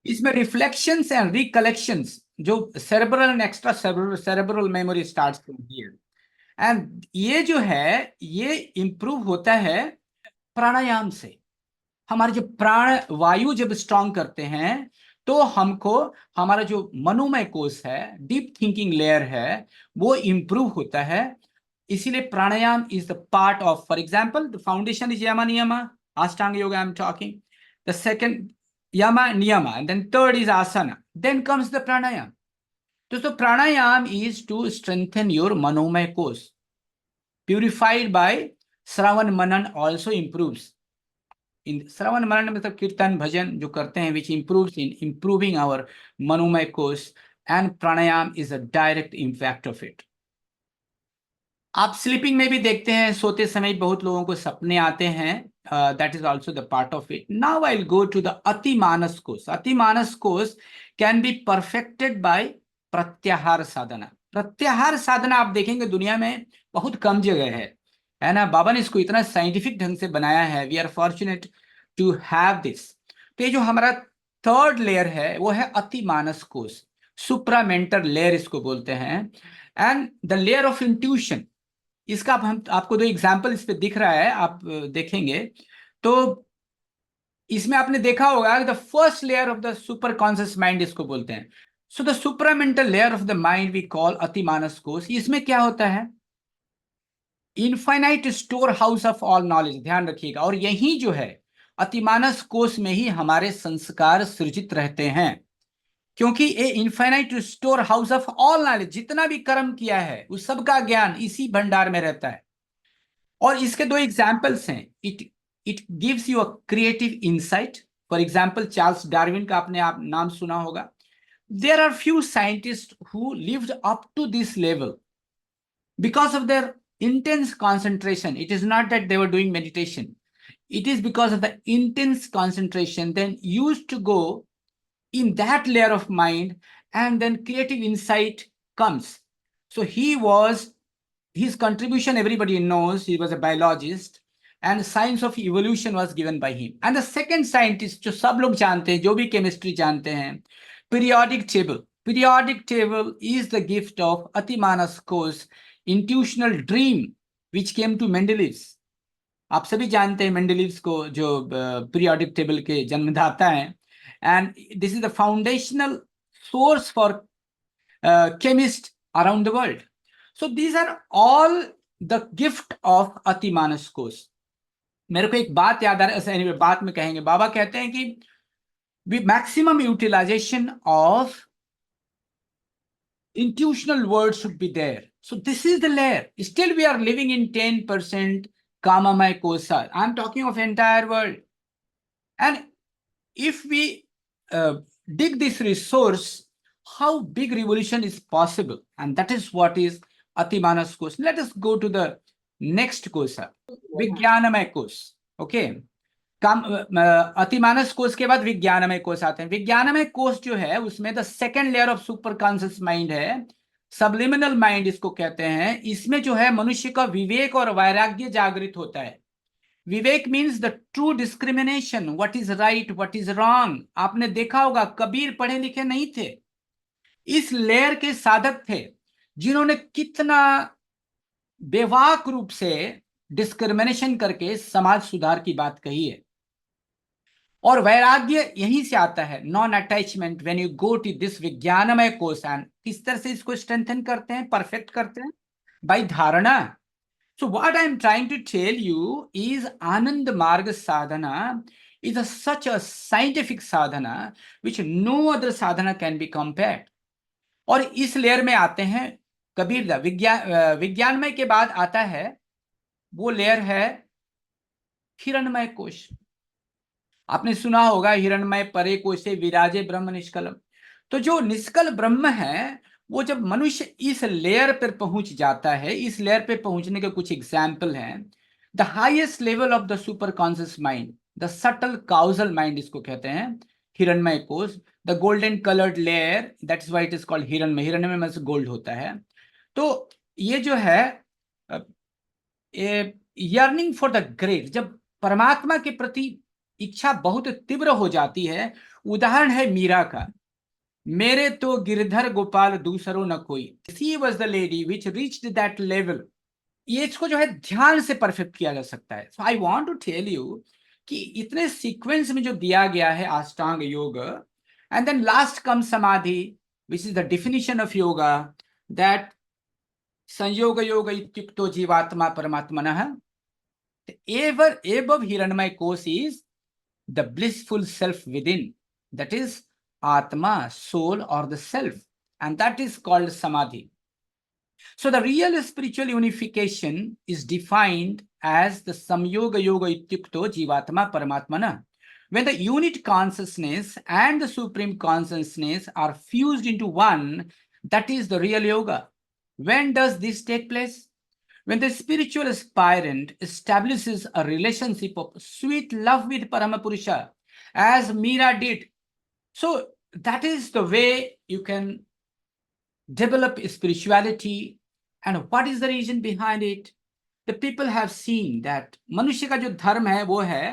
इसमें reflections and recollections, जो cerebral and extra cerebral memory starts from here. And ये जो है, ये improve होता है प्राणायाम से. हमारे जो प्राण वायु जब स्ट्रॉन्ग करते हैं, तो हमको हमारा जो मनोमय कोश है, डीप थिंकिंग लेयर है, वो इंप्रूव होता है. इसीलिए प्राणायाम is the part of, for example, the foundation is yama niyama, ashtanga yoga I'm talking. The second yama niyama, and then third is asana. Then comes the pranayam. So pranayam is to strengthen your manomaya kosh. Purified by Shravan Manan also improves. In Shravan Manan मतलब कीर्तन भजन जो करते हैं, which improves in improving our manomaya kosh, and pranayam is a direct impact of it. आप sleeping में भी देखते हैं, सोते समय बहुत लोगों को सपने आते हैं. That is also the part of it. Now I will go to the अतिमानस कोश. अतिमानस कोश कैन बी परफेक्टेड बाय प्रत्याहार साधना. प्रत्याहार साधना आप देखेंगे दुनिया में बहुत कम जगह है ना. बाबा ने इसको इतना साइंटिफिक ढंग से बनाया है. We are fortunate to have this. तो ये जो हमारा थर्ड लेयर है वो है अतिमानस कोश, सुप्रामेंटल लेयर इसको बोलते हैं. And the layer of intuition, इसका हम आपको दो एग्जाम्पल इस पे दिख रहा है, आप देखेंगे तो इसमें आपने देखा होगा the first layer of the super conscious mind इसको बोलते हैं. So the supramental layer of the mind we call अतिमानस कोश. इसमें क्या होता है? Infinite store house of all knowledge. ध्यान रखिएगा. और यही जो है अतिमानस कोश में ही हमारे संस्कार सृजित रहते हैं, क्योंकि ये infinite store house of all knowledge, जितना भी कर्म किया है उस सबका ज्ञान इसी भंडार में रहता है. और इसके दो एग्जाम्पल्स हैं. It gives you a creative insight. For example Charles Darwin का आपने आप नाम सुना होगा. There are few scientist who lived up to this level because of their intense concentration. It is not that they were doing meditation. It is because of the intense concentration, then used to go in that layer of mind, and then creative insight comes. So his contribution, everybody knows, he was a biologist, and science of evolution was given by him. And the second scientist, जो सब लोग जानते हैं, जो भी chemistry जानते हैं, periodic table. Periodic table is the gift of Atimanas Kosh, intuitional dream, which came to Mendeleev. आप सभी जानते हैं मेंडलीव्स को, जो पीरियोडिक टेबल के जन्मदाता हैं. And this is the foundational source for chemists around the world. So these are all the gift of Atimanas Kosh. मेरे को एक बात याद आ रहा है, बात में कहेंगे. बाबा कहते हैं कि maximum utilization of intuitional word should be there. So this is the layer. Still we are living in 10% Kamamaya Kosa. I'm talking of entire world. And if we dig this resource, how big revolution is possible? And that is what is Atimanas Kosa. Let us go to the next Kosa, Vijnanamaya Kosa. Okay. अतिमानस कोष के बाद विज्ञानमय कोष आते हैं। विज्ञानमय कोष जो है उसमें the second layer of super conscious mind है, सबलिमिनल माइंड इसको कहते हैं। इसमें जो है मनुष्य का विवेक और वैराग्य जागृत होता है। विवेक means the true discrimination, what is right what is wrong. आपने देखा होगा कबीर पढ़े लिखे नहीं थे, इस लेयर के साधक थे जिन्होंने कितना बेवाक रूप से डिस्क्रिमिनेशन करके समाज सुधार की बात कही है। और वैराग्य यहीं से आता है, non attachment. When you go to this विज्ञानमय कोष, किस तरह से इसको स्ट्रेंथन करते हैं, परफेक्ट करते हैं? बाय धारणा। So what I am trying to tell you is Ananda Marga साधना is such a scientific Sadhana which no other Sadhana can be compared। और इस लेयर में आते हैं कबीर दा। विज्ञानमय के बाद आता है वो लेयर है हिरणमय कोश। आपने सुना होगा हिरणमय परे कोशे विराजे ब्रह्म निष्कलम। तो जो निष्कल ब्रह्म है वो जब मनुष्य इस लेयर पर पहुंच जाता है, इस लेयर पे पहुंचने के कुछ एग्जाम्पल हैं। The highest level of the super conscious mind, the subtle causal mind इसको कहते हैं, हिरणमय कोश। The golden coloured layer, that is why it is called हिरणमय। हिरणमय में से गोल्ड होता है। तो ये जो है यर्निंग फॉर द ग्रेट, जब परमात्मा के प्रति इच्छा बहुत तीव्र हो जाती है। उदाहरण है मीरा का, मेरे तो गिरधर गोपाल दूसरो न कोई। She was the lady which reached that level. ये इसको जो है ध्यान से परफेक्ट किया जा सकता है। So I want to tell you कि इतने सीक्वेंस में जो दिया गया है अष्टांग योग, एंड देन लास्ट कम समाधि which is the definition of yoga, that संयोग योग इत्युक्तो जीवात्मा परमात्मनः। Ever above Hiranmaya Kosh is the blissful self within, that is Atma, soul or the self, and that is called Samadhi. So the real spiritual unification is defined as the Samyoga Yoga Ityukto Jivatma Paramatmana. When the unit consciousness and the supreme consciousness are fused into one, that is the real yoga. When does this take place? When the spiritual aspirant establishes a relationship of sweet love with Paramapurusha, as Meera did. So that is the way you can develop spirituality. And what is the reason behind it? The people have seen that मनुष्य का जो धर्म है वो है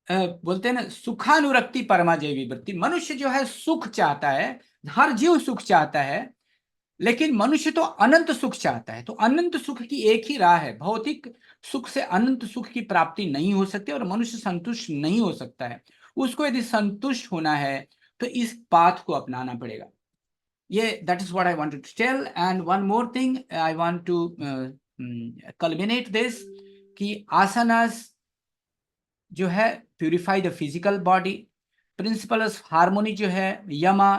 बोलते हैं ना सुखानुरक्ति परमा जैवी वृत्ति। मनुष्य जो है सुख चाहता है, हर जीव सुख चाहता है, लेकिन मनुष्य तो अनंत सुख चाहता है। तो अनंत सुख की एक ही राह है, भौतिक सुख से अनंत सुख की प्राप्ति नहीं हो सकती और मनुष्य संतुष्ट नहीं हो सकता है। उसको यदि संतुष्ट होना है तो इस पाथ को अपनाना पड़ेगा। ये that is what I wanted to tell. And one more thing I want to culminate this कि आसनास जो है purify the physical body. Principle of harmony जो है यमा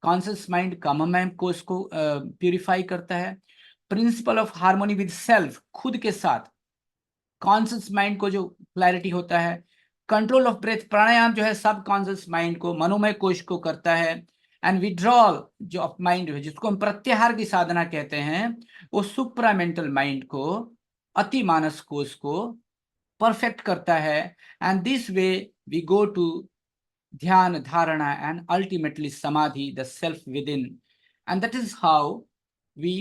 कॉन्शियस माइंड काममय कोष को प्यूरिफाई करता है। Principal of harmony with self, खुद के साथ कॉन्शियस माइंड को जो क्लैरिटी होता है। कंट्रोल ऑफ ब्रेथ, प्राणायाम जो है सब कॉन्शियस माइंड को मनोमय कोष को करता है। एंड विड्रॉल जो ऑफ माइंड है जिसको हम प्रत्याहार की साधना कहते हैं, वो सुप्रामेंटल माइंड को, अति मानस कोष को परफेक्ट करता है। And this way we go to Dhyana, Dharana, and ultimately Samadhi, the self within. And that is how we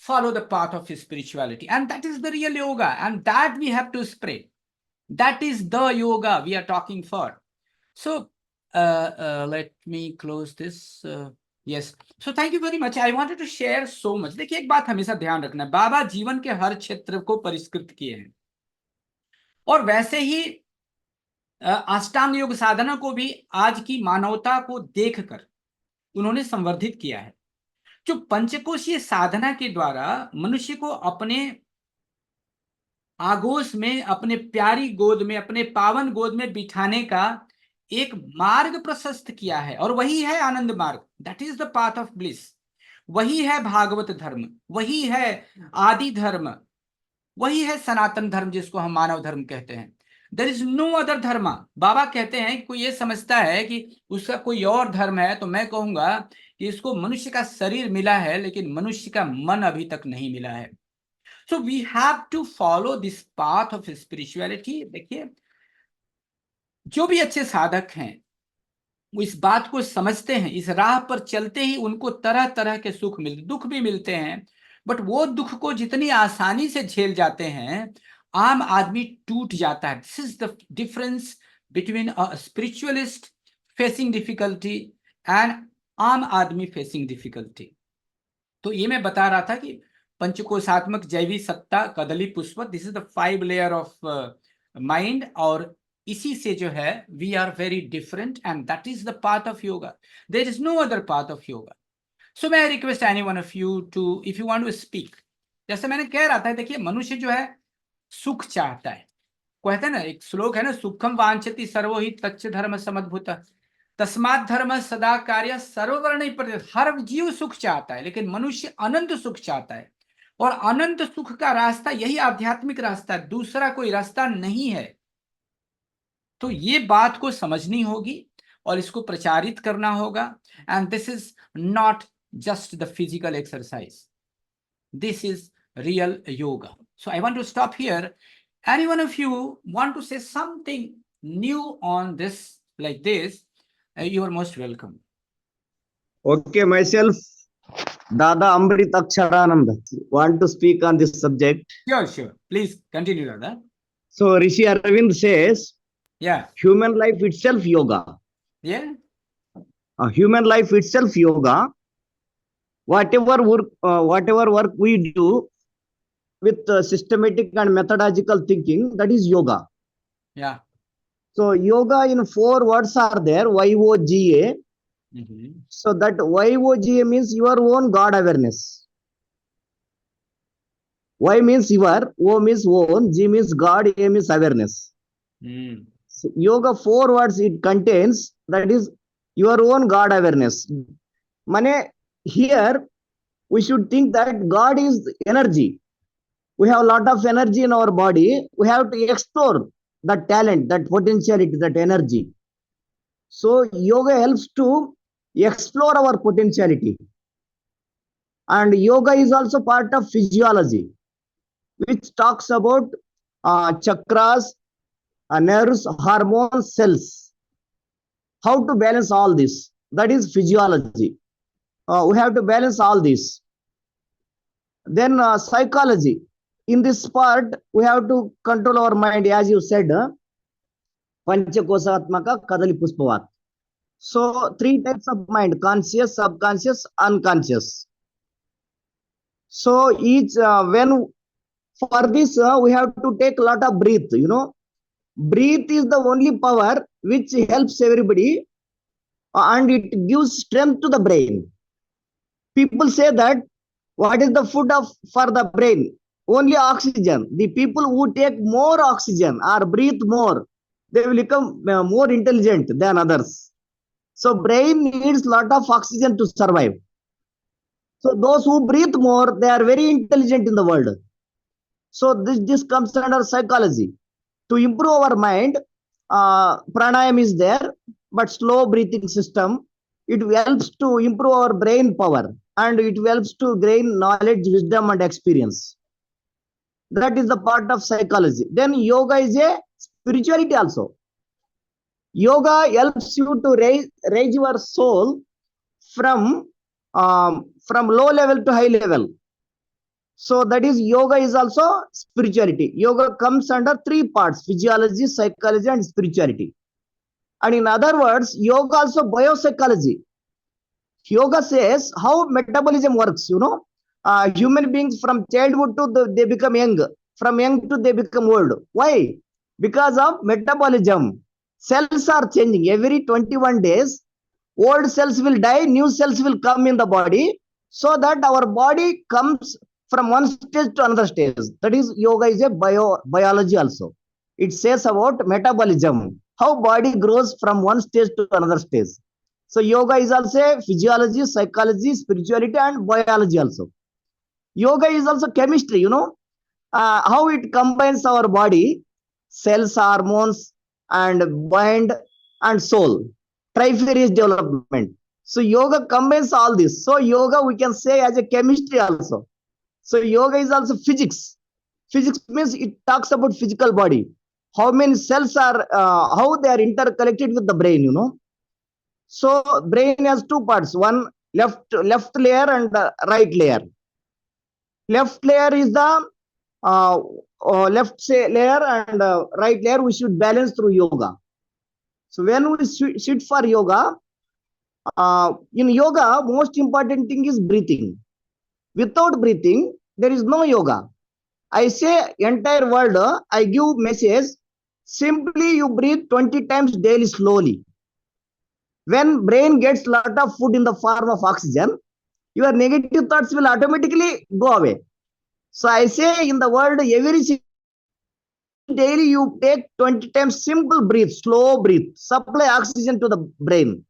follow the path of spirituality. And that is the real yoga. And that we have to spread. That is the yoga we are talking for. So, let me close this. Yes. So, thank you very much. I wanted to share so much. देखिए एक बात हमेशा ध्यान रखना, बाबा जीवन के हर क्षेत्र को परिष्कृत किए हैं और वैसे ही अष्टांग योग साधना को भी आज की मानवता को देखकर उन्होंने संवर्धित किया है। जो पंचकोशीय साधना के द्वारा मनुष्य को अपने आगोश में, अपने प्यारी गोद में, अपने पावन गोद में बिठाने का एक मार्ग प्रशस्त किया है, और वही है आनंद मार्ग, that is the path of bliss. वही है भागवत धर्म, वही है आदि धर्म, वही है सनातन धर्म जिसको हम मानव धर्म कहते हैं। देयर इज नो अदर धर्म। बाबा कहते हैं कि कोई ये समझता है कि उसका कोई और धर्म है, तो मैं कहूंगा कि इसको मनुष्य का शरीर मिला है लेकिन मनुष्य का मन अभी तक नहीं मिला है। So we have to follow this path of spirituality. देखिए, जो भी अच्छे साधक हैं वो इस बात को समझते हैं, इस राह पर चलते ही उनको तरह तरह के सुख मिलते, दुख भी मिलते हैं, बट वो दुख को जितनी आसानी से झेल जाते हैं, आम आदमी टूट जाता है। This is the difference between a spiritualist facing difficulty and आम आदमी फेसिंग डिफिकल्टी। तो ये मैं बता रहा था कि पंचकोशात्मक, जैवी सत्ता, कदली पुष्प, this is the 5 layer of mind, और इसी से जो है we are very different and that is the path of yoga. There is no other path of yoga. So मैं request any one of you to, if you want to speak, जैसे मैंने कह रहा था, देखिए मनुष्य जो है सुख चाहता है। कहते हैं ना, एक श्लोक है ना, सुखम वांछति सर्वो हि तच्च धर्म समद्भुत, तस्मात् धर्म सदा कार्य सर्ववर्ण प्रति। हर जीव सुख चाहता है, लेकिन मनुष्य अनंत सुख चाहता है, और अनंत सुख का रास्ता यही आध्यात्मिक रास्ता है, दूसरा कोई रास्ता नहीं है। तो ये बात को समझनी होगी और इसको प्रचारित करना होगा। And this is not just the physical exercise, this is real yoga. So I want to stop here. Any one of you want to say something new on this, like this, you are most welcome. Okay, myself, Dada Amrit Aksharanand, want to speak on this subject. Sure. Please continue, Dada. So Rishi Aravind says, Yeah. human life itself yoga. Yeah. Human life itself yoga. Whatever work we do with systematic and methodological thinking, that is yoga. Yeah. So yoga in 4 words are there, YOGA. Mm-hmm. So that YOGA means your own God awareness. Y means your, O means own, G means God, A means awareness. Mm. So yoga 4 words it contains, that is your own God awareness. Mane, here we should think that God is energy. We have a lot of energy in our body. We have to explore that talent, that potentiality, that energy. So yoga helps to explore our potentiality. And yoga is also part of physiology, which talks about chakras, nerves, hormones, cells. How to balance all this? That is physiology. We have to balance all this. Then psychology. In this part, we have to control our mind, as you said, Panchakosatmaka, Kadali Puspavat. So 3 types of mind: conscious, subconscious, unconscious. So each when for this we have to take a lot of breath. Breath is the only power which helps everybody, and it gives strength to the brain. People say that what is the food for the brain? Only oxygen. The people who take more oxygen or breathe more, they will become more intelligent than others. So brain needs lot of oxygen to survive. So those who breathe more, they are very intelligent in the world. So this comes under psychology. To improve our mind, pranayam is there, but slow breathing system, it helps to improve our brain power, and it helps to gain knowledge, wisdom, and experience. That is the part of psychology. Then yoga is a spirituality also. Yoga helps you to raise your soul from low level to high level. So that is yoga is also spirituality. Yoga comes under 3 parts: physiology, psychology, and spirituality. And in other words, yoga also biopsychology. Yoga says how metabolism works. Human beings from childhood to they become young, from young to they become old. Why? Because of metabolism. Cells are changing every 21 days. Old cells will die, new cells will come in the body, so that our body comes from one stage to another stage. That is, yoga is a biology also. It says about metabolism. how body grows from one stage to another stage. So yoga is also physiology, psychology, spirituality, and biology also. Yoga is also chemistry, how it combines our body, cells, hormones, and mind and soul. Trifarious development. So yoga combines all this. So yoga we can say as a chemistry also. So yoga is also physics. Physics means it talks about physical body. How many cells are, how they are interconnected with the brain, So brain has two parts. One left layer and right layer. Left layer is the layer and right layer we should balance through yoga. So when we sit for yoga, in yoga, most important thing is breathing. Without breathing, there is no yoga. I say entire world, I give message, simply you breathe 20 times daily slowly. When brain gets lot of food in the form of oxygen, your negative thoughts will automatically go away. So I say in the world, every daily you take 20 times simple breathe, slow breathe, supply oxygen to the brain.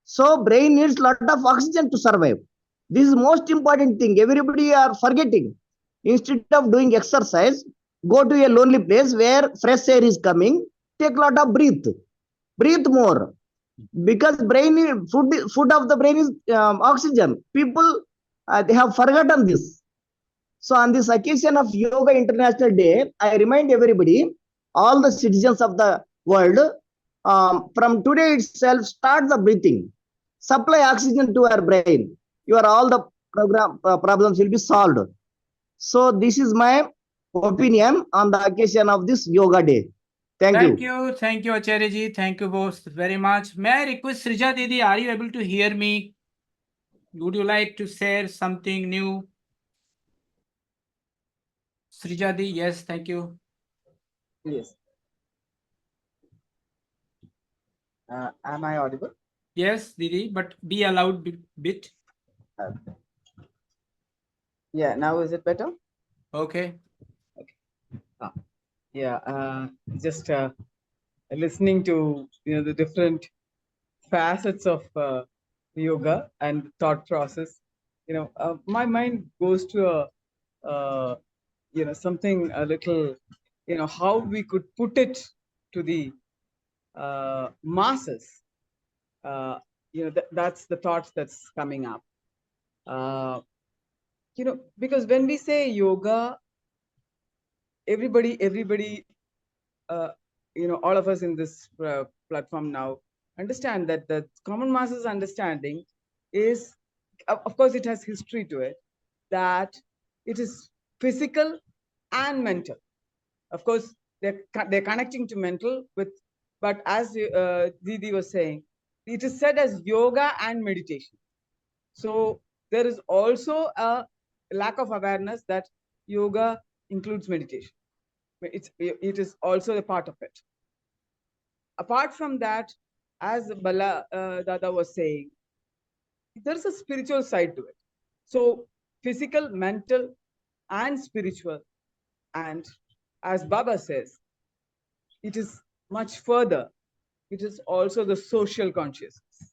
So brain needs lot of oxygen to survive. This is most important thing. Everybody are forgetting. Instead of doing exercise, go to a lonely place where fresh air is coming. Take lot of breathe. Breathe more. Because brain food of the brain is oxygen. People they have forgotten this. So on this occasion of Yoga International Day, I remind everybody, all the citizens of the world, from today itself, start the breathing. Supply oxygen to our brain. Your all the problems will be solved. So this is my opinion on the occasion of this Yoga Day. Thank you. Thank you, Acharya ji. Thank you both very much. May I request Srija Didi, are you able to hear me? Would you like to share something new? Srija Didi, yes, thank you. Yes. Am I audible? Yes, Didi, but be allowed bit. Yeah, now is it better? Okay. Yeah, just listening to the different facets of yoga and thought process. My mind goes to something a little, how we could put it to the masses. That's the thoughts that's coming up. Because when we say yoga, everybody, all of us in this platform now understand that the common masses understanding is, of course, it has history to it, that it is physical and mental. Of course, they're connecting to mental with, but as Didi was saying, it is said as yoga and meditation. So there is also a lack of awareness that yoga includes meditation. It is also a part of it. Apart from that, as Bala Dada was saying, there's a spiritual side to it. So physical, mental, and spiritual. And as Baba says, it is much further. It is also the social consciousness.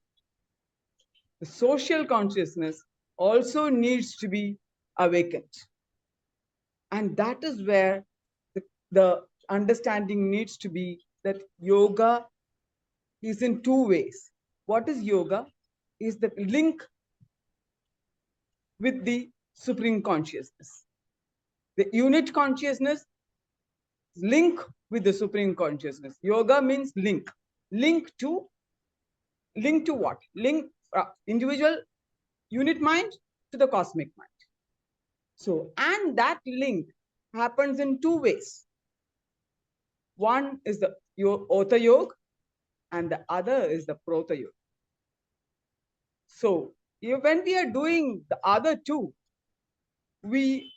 The social consciousness also needs to be awakened. And that is where the understanding needs to be that yoga is in two ways. What is yoga? Is the link with the supreme consciousness. The unit consciousness link with the supreme consciousness. Yoga means link. Link to what? Link individual unit mind to the cosmic mind. So, and that link happens in two ways. One is the Ota Yoga and the other is the Prota Yoga. So, when we are doing the other two, we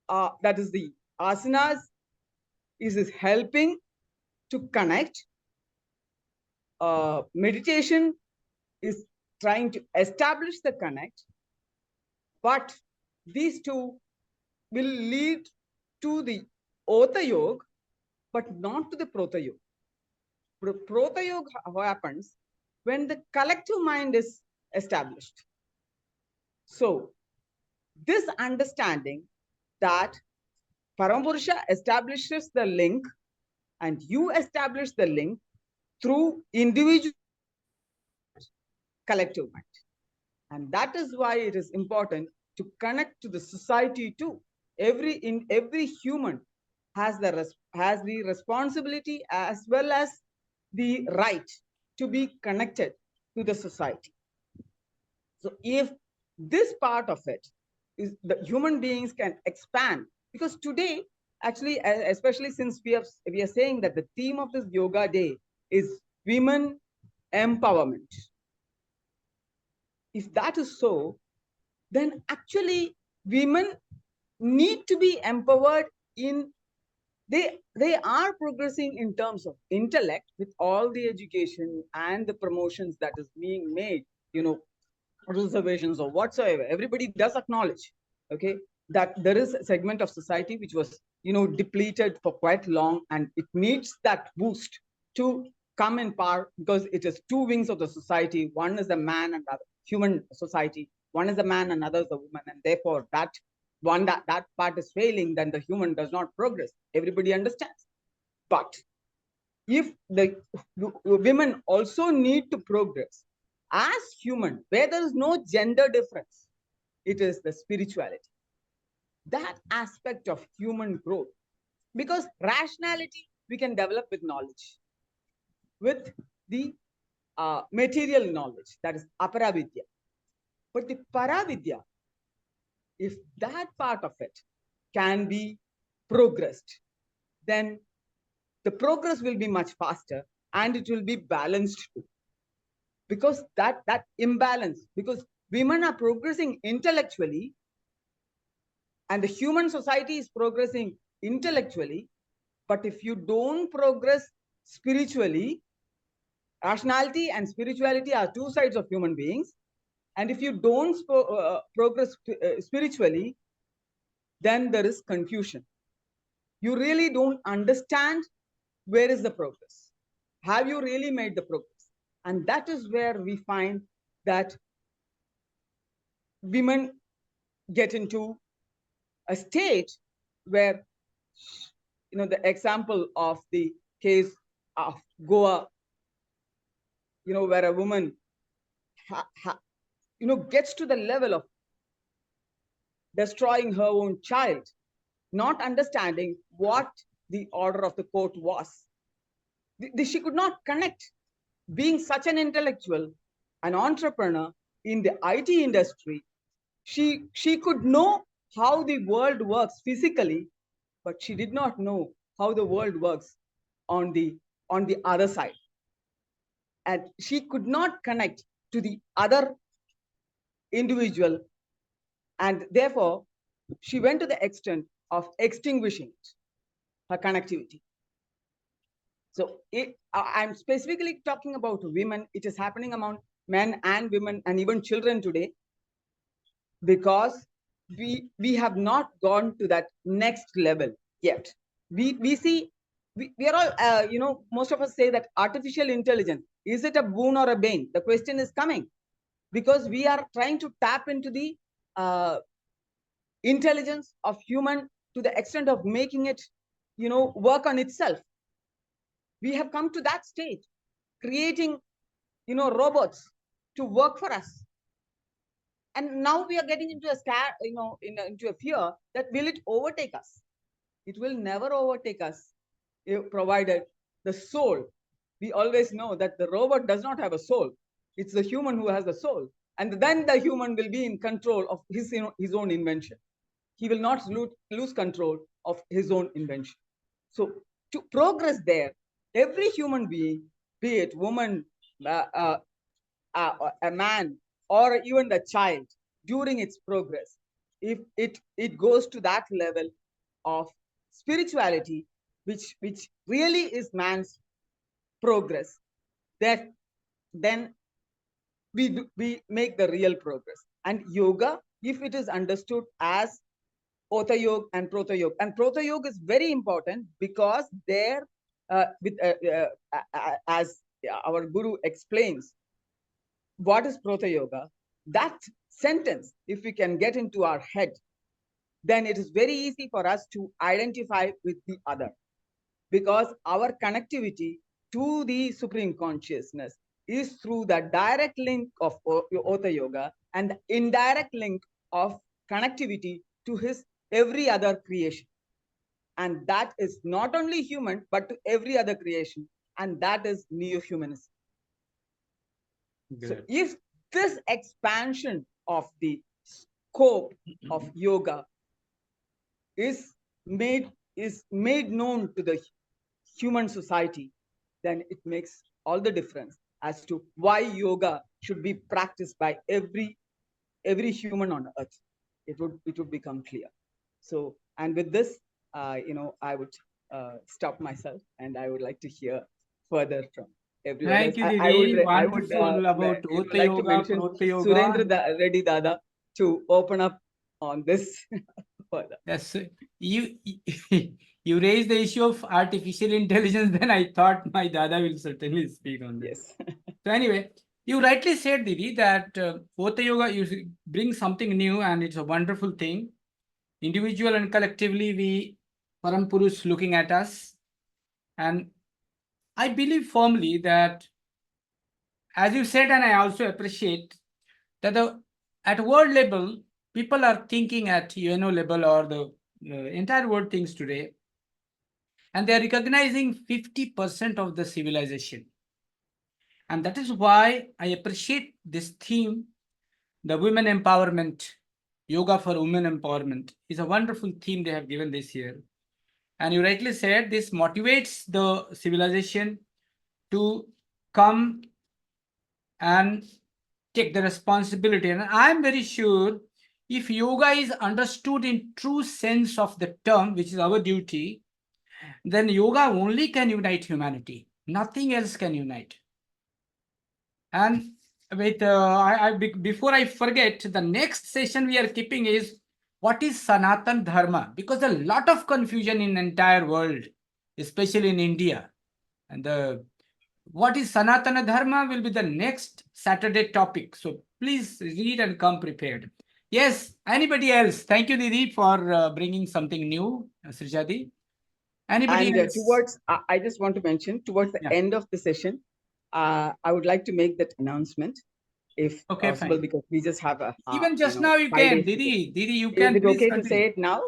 that is the asanas is helping to connect. Meditation is trying to establish the connect, but these two will lead to the Ota Yoga, but not to the Prota Yoga. Prota Yoga happens when the collective mind is established. So, this understanding that Paramapurusha establishes the link and you establish the link through individual collective mind. And that is why it is important to connect to the society too. Every human has the responsibility as well as the right to be connected to the society. So if this part of it is the human beings can expand, because today actually especially since we are saying that the theme of this yoga day is women empowerment. If that is so, then actually women need to be empowered in they are progressing in terms of intellect with all the education and the promotions that is being made, reservations or whatsoever. Everybody does acknowledge, okay, that there is a segment of society which was, depleted for quite long, and it needs that boost to come in power, because it is two wings of the society. One is the man and the human society. One is the man and other is the woman, and therefore that part is failing, then the human does not progress. Everybody understands. But if the women also need to progress as human, where there is no gender difference, it is the spirituality, that aspect of human growth. Because rationality we can develop with knowledge, with the material knowledge, that is aparavidya. But the paravidya, if that part of it can be progressed, then the progress will be much faster and it will be balanced too. Because that imbalance, because women are progressing intellectually and the human society is progressing intellectually, but if you don't progress spiritually, rationality and spirituality are two sides of human beings, and if you don't progress spiritually, then there is confusion. You really don't understand where is the progress. Have you really made the progress? And that is where we find that women get into a state where, the example of the case of Goa, where a woman gets to the level of destroying her own child, not understanding what the order of the court was. She could not connect. Being such an intellectual, an entrepreneur in the IT industry, she could know how the world works physically, but she did not know how the world works on the other side. And she could not connect to the other individual, and therefore she went to the extent of extinguishing her connectivity. So I'm specifically talking about women. It is happening among men and women and even children today, because we have not gone to that next level yet. We see, we are all, most of us say that artificial intelligence, is it a boon or a bane? The question is coming, because we are trying to tap into the intelligence of human to the extent of making it, work on itself. We have come to that stage, creating, robots to work for us. And now we are getting into a scare, into a fear that will it overtake us? It will never overtake us, provided the soul. We always know that the robot does not have a soul. It's the human who has the soul. And then the human will be in control of his own invention. He will not lose control of his own invention. So to progress there, every human being, be it woman, a man, or even the child, during its progress, if it goes to that level of spirituality, which really is man's progress, then we make the real progress. And yoga, if it is understood as Otha Yoga and Prota Yoga, and Prota Yoga is very important, because there as our guru explains, what is Prota Yoga? That sentence, if we can get into our head, then it is very easy for us to identify with the other, because our connectivity to the Supreme Consciousness is through the direct link of Ota Yoga and the indirect link of connectivity to his every other creation. And that is not only human, but to every other creation. And that is neo-humanism. So if this expansion of the scope of yoga is made known to the human society, then it makes all the difference as to why yoga should be practiced by every human on earth. It would become clear. So, and with this, I would stop myself, and I would like to hear further from everyone Thank else. you, I would Didi. Wonderful about Ota like to Yoga, mention Prota Yoga. Surendra Reddy Dada to open up on this further. Yes, you you raised the issue of artificial intelligence, then I thought my Dada will certainly speak on this. Yes. So anyway, you rightly said, Didi, that Ota Yoga you bring something new and it's a wonderful thing. Individual and collectively, we Param Purush looking at us. And I believe firmly that, as you said, and I also appreciate that at world level, people are thinking at UNO level or the entire world thinks today, and they are recognizing 50% of the civilization. And that is why I appreciate this theme, the women empowerment, yoga for women empowerment is a wonderful theme they have given this year. And you rightly said, this motivates the civilization to come and take the responsibility. And I'm very sure if yoga is understood in true sense of the term, which is our duty, then yoga only can unite humanity. Nothing else can unite. And with before I forget, the next session we are keeping is what is Sanatan Dharma? Because a lot of confusion in the entire world, especially in India. And what is Sanatana Dharma will be the next Saturday topic. So please read and come prepared. Yes, anybody else? Thank you, Didi, for bringing something new, Srijadi. Anybody And else? towards, I just want to mention, towards the Yeah. end of the session, I would like to make that announcement, if Okay, possible, fine. because we just have a Even just now you 5 can, days to go. Didi, you Is can it please okay to continue. say it now?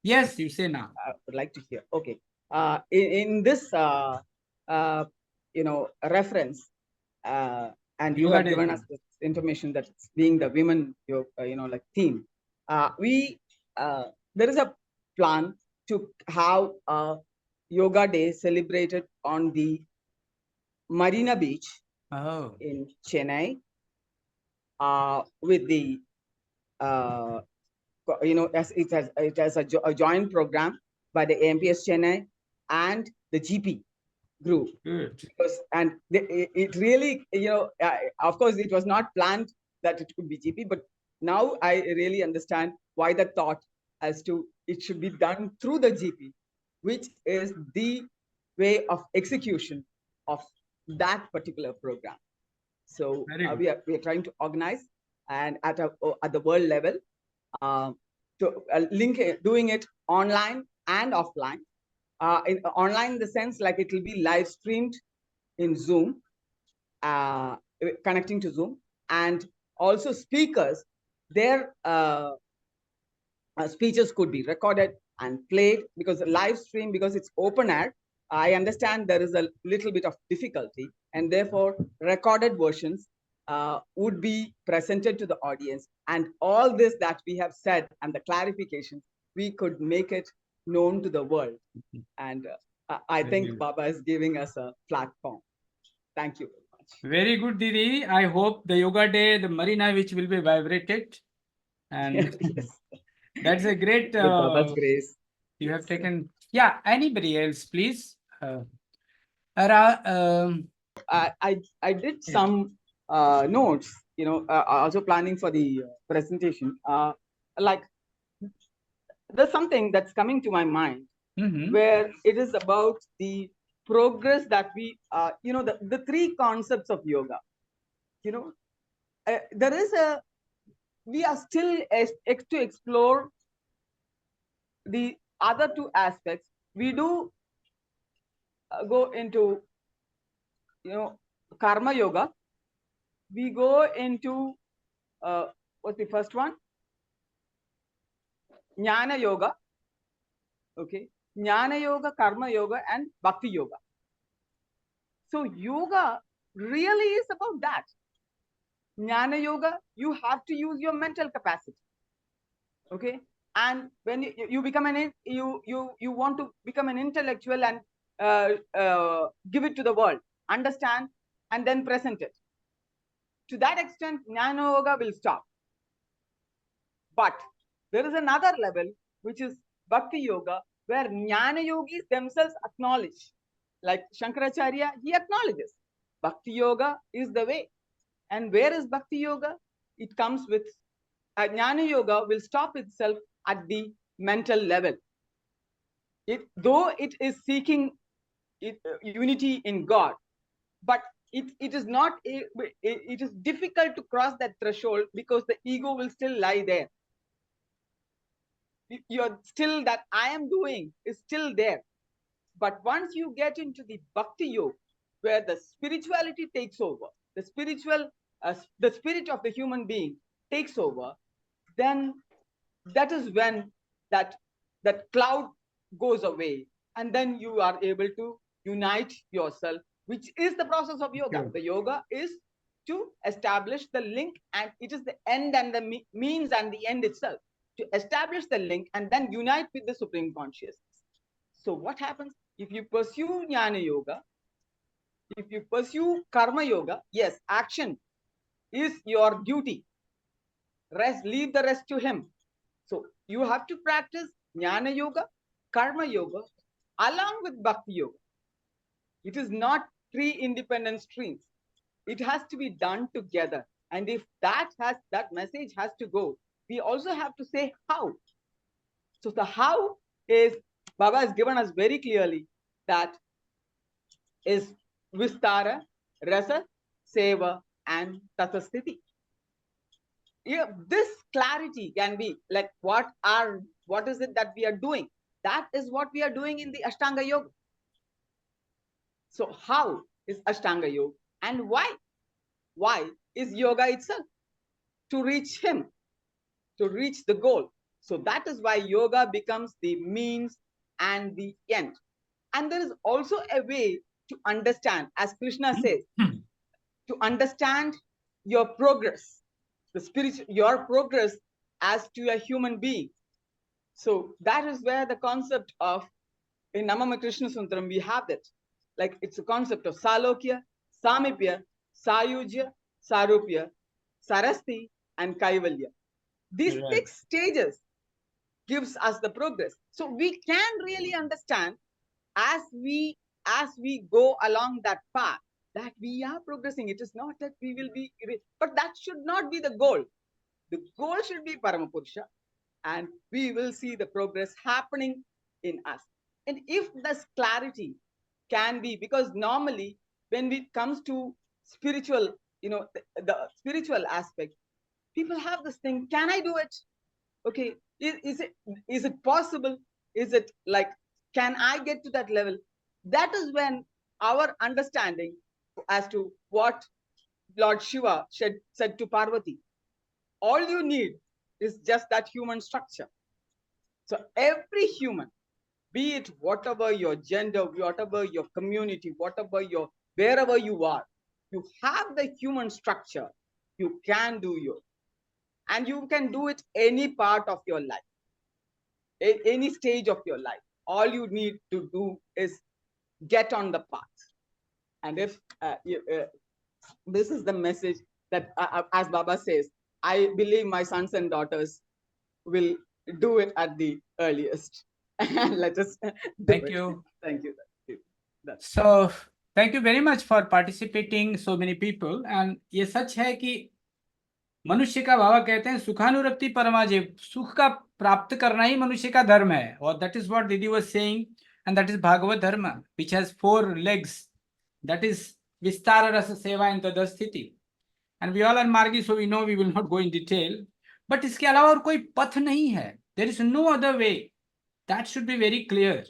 Yes, you say now. I would like to hear. Okay. In this, reference, and you Yoga have Day given theme. us this information that it's being the women, like theme. There is a plan to have a yoga day celebrated on the Marina Beach Oh, in Chennai, with the as it has a joint program by the AMPS Chennai and the GP group. good. And it really, of course, it was not planned that it could be GP, but now I really understand why the thought as to it should be done through the GP, which is the way of execution of that particular program. So Very good. we are trying to organize, and at the world level, to link it, doing it online and offline. Online in the sense like it will be live streamed in Zoom, connecting to Zoom, and also speakers, their speeches could be recorded and played, because live stream, because it's open air, I understand there is a little bit of difficulty, and therefore recorded versions would be presented to the audience, and all this that we have said and the clarifications, we could make it known to the world. And I Very think good. Baba is giving us a platform. Thank you very much. Very good, Didi. I hope the yoga day, the Marina, which will be vibrated. And Yes. that's a great, With Baba's grace. you have Yes. taken. Yeah, anybody else, please? Ara, I did Yeah. some notes, also planning for the presentation. Like there's something that's coming to my mind mhm. where it is about the progress that we, the three concepts of yoga, there is we are still to explore the other two aspects. We do go into, karma yoga. We go into, what's the first one? Jnana yoga. Okay. Jnana yoga, karma yoga, and bhakti yoga. So yoga really is about that. Jnana yoga, you have to use your mental capacity. Okay. And when you become you want to become an intellectual and give it to the world, understand, and then present it. To that extent, Jnana yoga will stop. But there is another level, which is bhakti yoga, where Jnana yogis themselves acknowledge. Like Shankaracharya, he acknowledges bhakti yoga is the way. And where is bhakti yoga? It comes with Jnana yoga will stop itself at the mental level. Though it is seeking unity in God, but it is not, it is difficult to cross that threshold because the ego will still lie there. You're still, that I am doing is still there. But once you get into the bhakti yoga, where the spirituality takes over, the the spirit of the human being takes over, then that is when that cloud goes away, and then you are able to unite yourself, which is the process of yoga. Sure. The yoga is to establish the link, and it is the end and the means and the end itself, to establish the link and then unite with the supreme consciousness. So what happens if you pursue Jnana yoga? If you pursue karma yoga, yes, action is your duty. Leave the rest to him. So you have to practice Jnana yoga, karma yoga, along with bhakti yoga. It is not three independent streams. It has to be done together. And if that message has to go, we also have to say how. So the how is, Baba has given us very clearly, that is Vistara, Rasa, Seva, and Tathasthiti. This clarity can be like, what is it that we are doing? That is what we are doing in the Ashtanga Yoga. So how is Ashtanga Yoga, and why? Why is yoga itself? To reach him, to reach the goal. So that is why yoga becomes the means and the end. And there is also a way to understand, as Krishna says, to understand your progress, your progress as to a human being. So that is where the concept of, in Namama Krishna Sundram, we have that. Like, it's a concept of Salokya, Samipya, Sayujya, Sarupya, Sarasti, and Kaivalya. These Right. 6 stages gives us the progress. So we can really understand, as we go along that path, that we are progressing. It is not that we will be, but that should not be the goal. The goal should be Paramapurusha, and we will see the progress happening in us. And if this clarity can be, because normally when it comes to spiritual, the spiritual aspect, people have this thing, can I do it? Okay, is it possible? Is it like, can I get to that level? That is when our understanding as to what Lord Shiva said to Parvati, all you need is just that human structure. So every human, be it whatever your gender, whatever your community, wherever you are, you have the human structure, you can do yoga. And you can do it any part of your life, any stage of your life. All you need to do is get on the path. And if this is the message that, as Baba says, I believe my sons and daughters will do it at the earliest. Let us do Thank it. you. Thank you. So thank you very much for participating, so many people. And ये सच है कि मनुष्य का, बाबा कहते हैं, सुखानुरक्ति परमाजीव, सुख का प्राप्त करना ही मनुष्य का धर्म है. और that is what Didi was saying. and that is Bhagavad Dharma, which has 4 legs. That is Vistara Rasa Seva and Tadasthiti. And we all are Margi, so we know we will not go in detail. But इसके अलावा और कोई पथ नहीं है. There is no other way. That should be very clear.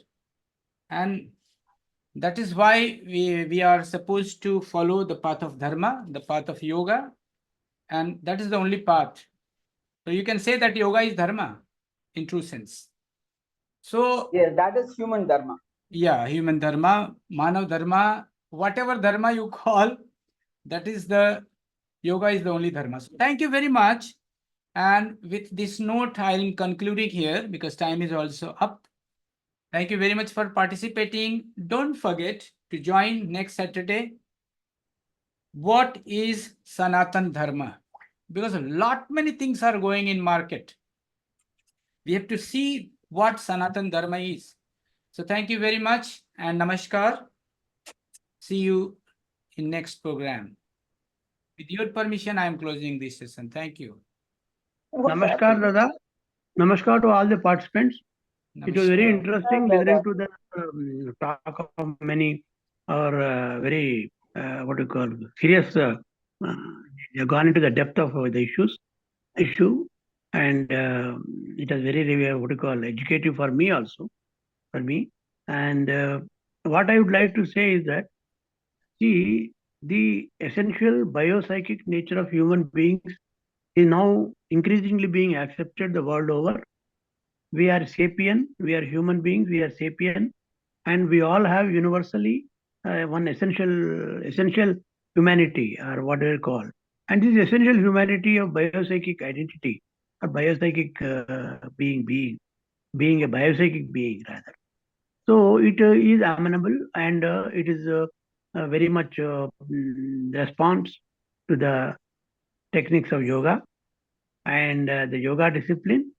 And that is why we are supposed to follow the path of Dharma, the path of yoga. And that is the only path. So you can say that yoga is Dharma in true sense. So Yes, that is human dharma. yeah, human dharma, manav dharma, whatever dharma you call, that is the yoga is the only dharma. So thank you very much. And with this note, I am concluding here because time is also up. Thank you very much for participating. Don't forget to join next Saturday. What is Sanatan Dharma? Because a lot many things are going in market. We have to see what Sanatan Dharma is. So thank you very much and namaskar. See you in next program. With your permission, I am closing this session. Thank you. Namaskar, Dada. Namaskar to all the participants. It was very Namaskar. interesting listening to the talk of many or very what you call serious. They have gone into the depth of the issue, and it was very what you call educative for me also, for me. And what I would like to say is that see the essential biopsychic nature of human beings is now increasingly being accepted the world over. We are sapient, we are human beings, we are sapient, and we all have universally one essential humanity, or what we call. And this essential humanity of biopsychic identity, or biopsychic being a biopsychic being rather. So it is amenable, and it is very much response to the techniques of yoga, and the yoga discipline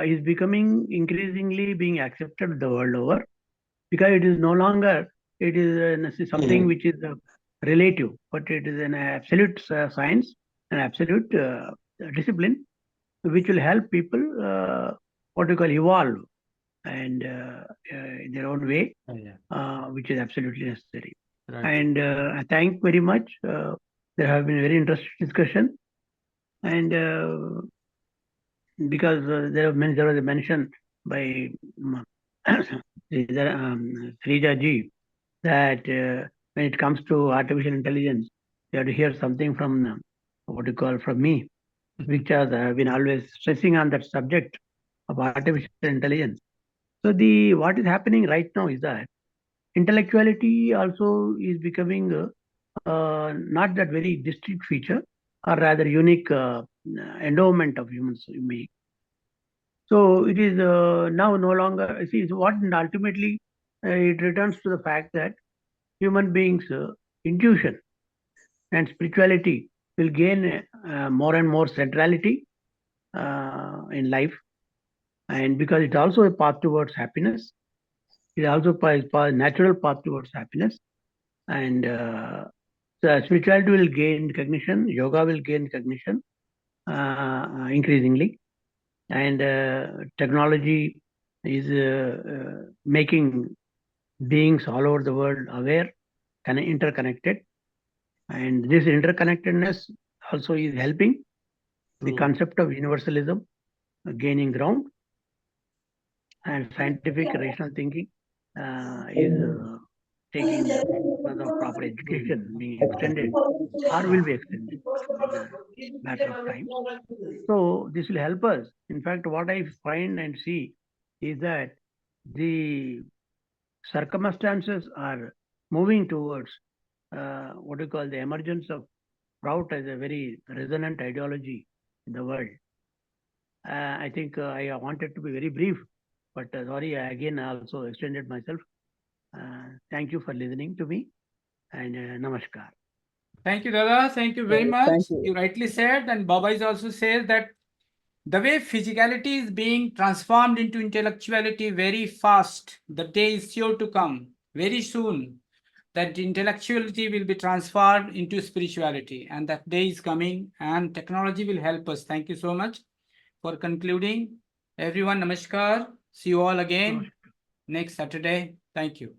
is becoming increasingly being accepted the world over, because it is no longer something which is relative, but it is an absolute science, an absolute discipline, which will help people what we call evolve and in their own way, which is absolutely necessary. Right. And I thank very much. There have been very interesting discussion, and because there was a mention by Srija ji that when it comes to artificial intelligence, you have to hear something from what you call from me, which has been always stressing on that subject of artificial intelligence. So what is happening right now is that intellectuality also is becoming not that very distinct feature, or rather unique endowment of humans being. So it is now no longer, see, so what ultimately it returns to the fact that human beings' intuition and spirituality will gain more and more centrality in life, and because it's also a path towards happiness, it is also a natural path towards happiness, and so spirituality will gain recognition, yoga will gain recognition increasingly, and technology is making beings all over the world aware, interconnected, and this interconnectedness also is helping the concept of universalism gaining ground, and scientific rational thinking is taking because of proper education being extended, or will be extended in a matter of time. So this will help us. In fact, what I find and see is that the circumstances are moving towards what we call the emergence of Prout as a very resonant ideology in the world. I think I wanted to be very brief, but sorry, I again also extended myself. Thank you for listening to me, and namaskar. Thank you, Dada. Thank you very much. Thank you. You rightly said, and Baba is also says that the way physicality is being transformed into intellectuality very fast, the day is sure to come very soon, that intellectuality will be transformed into spirituality, and that day is coming, and technology will help us. Thank you so much for concluding. Everyone, namaskar. See you all again next Saturday. Thank you.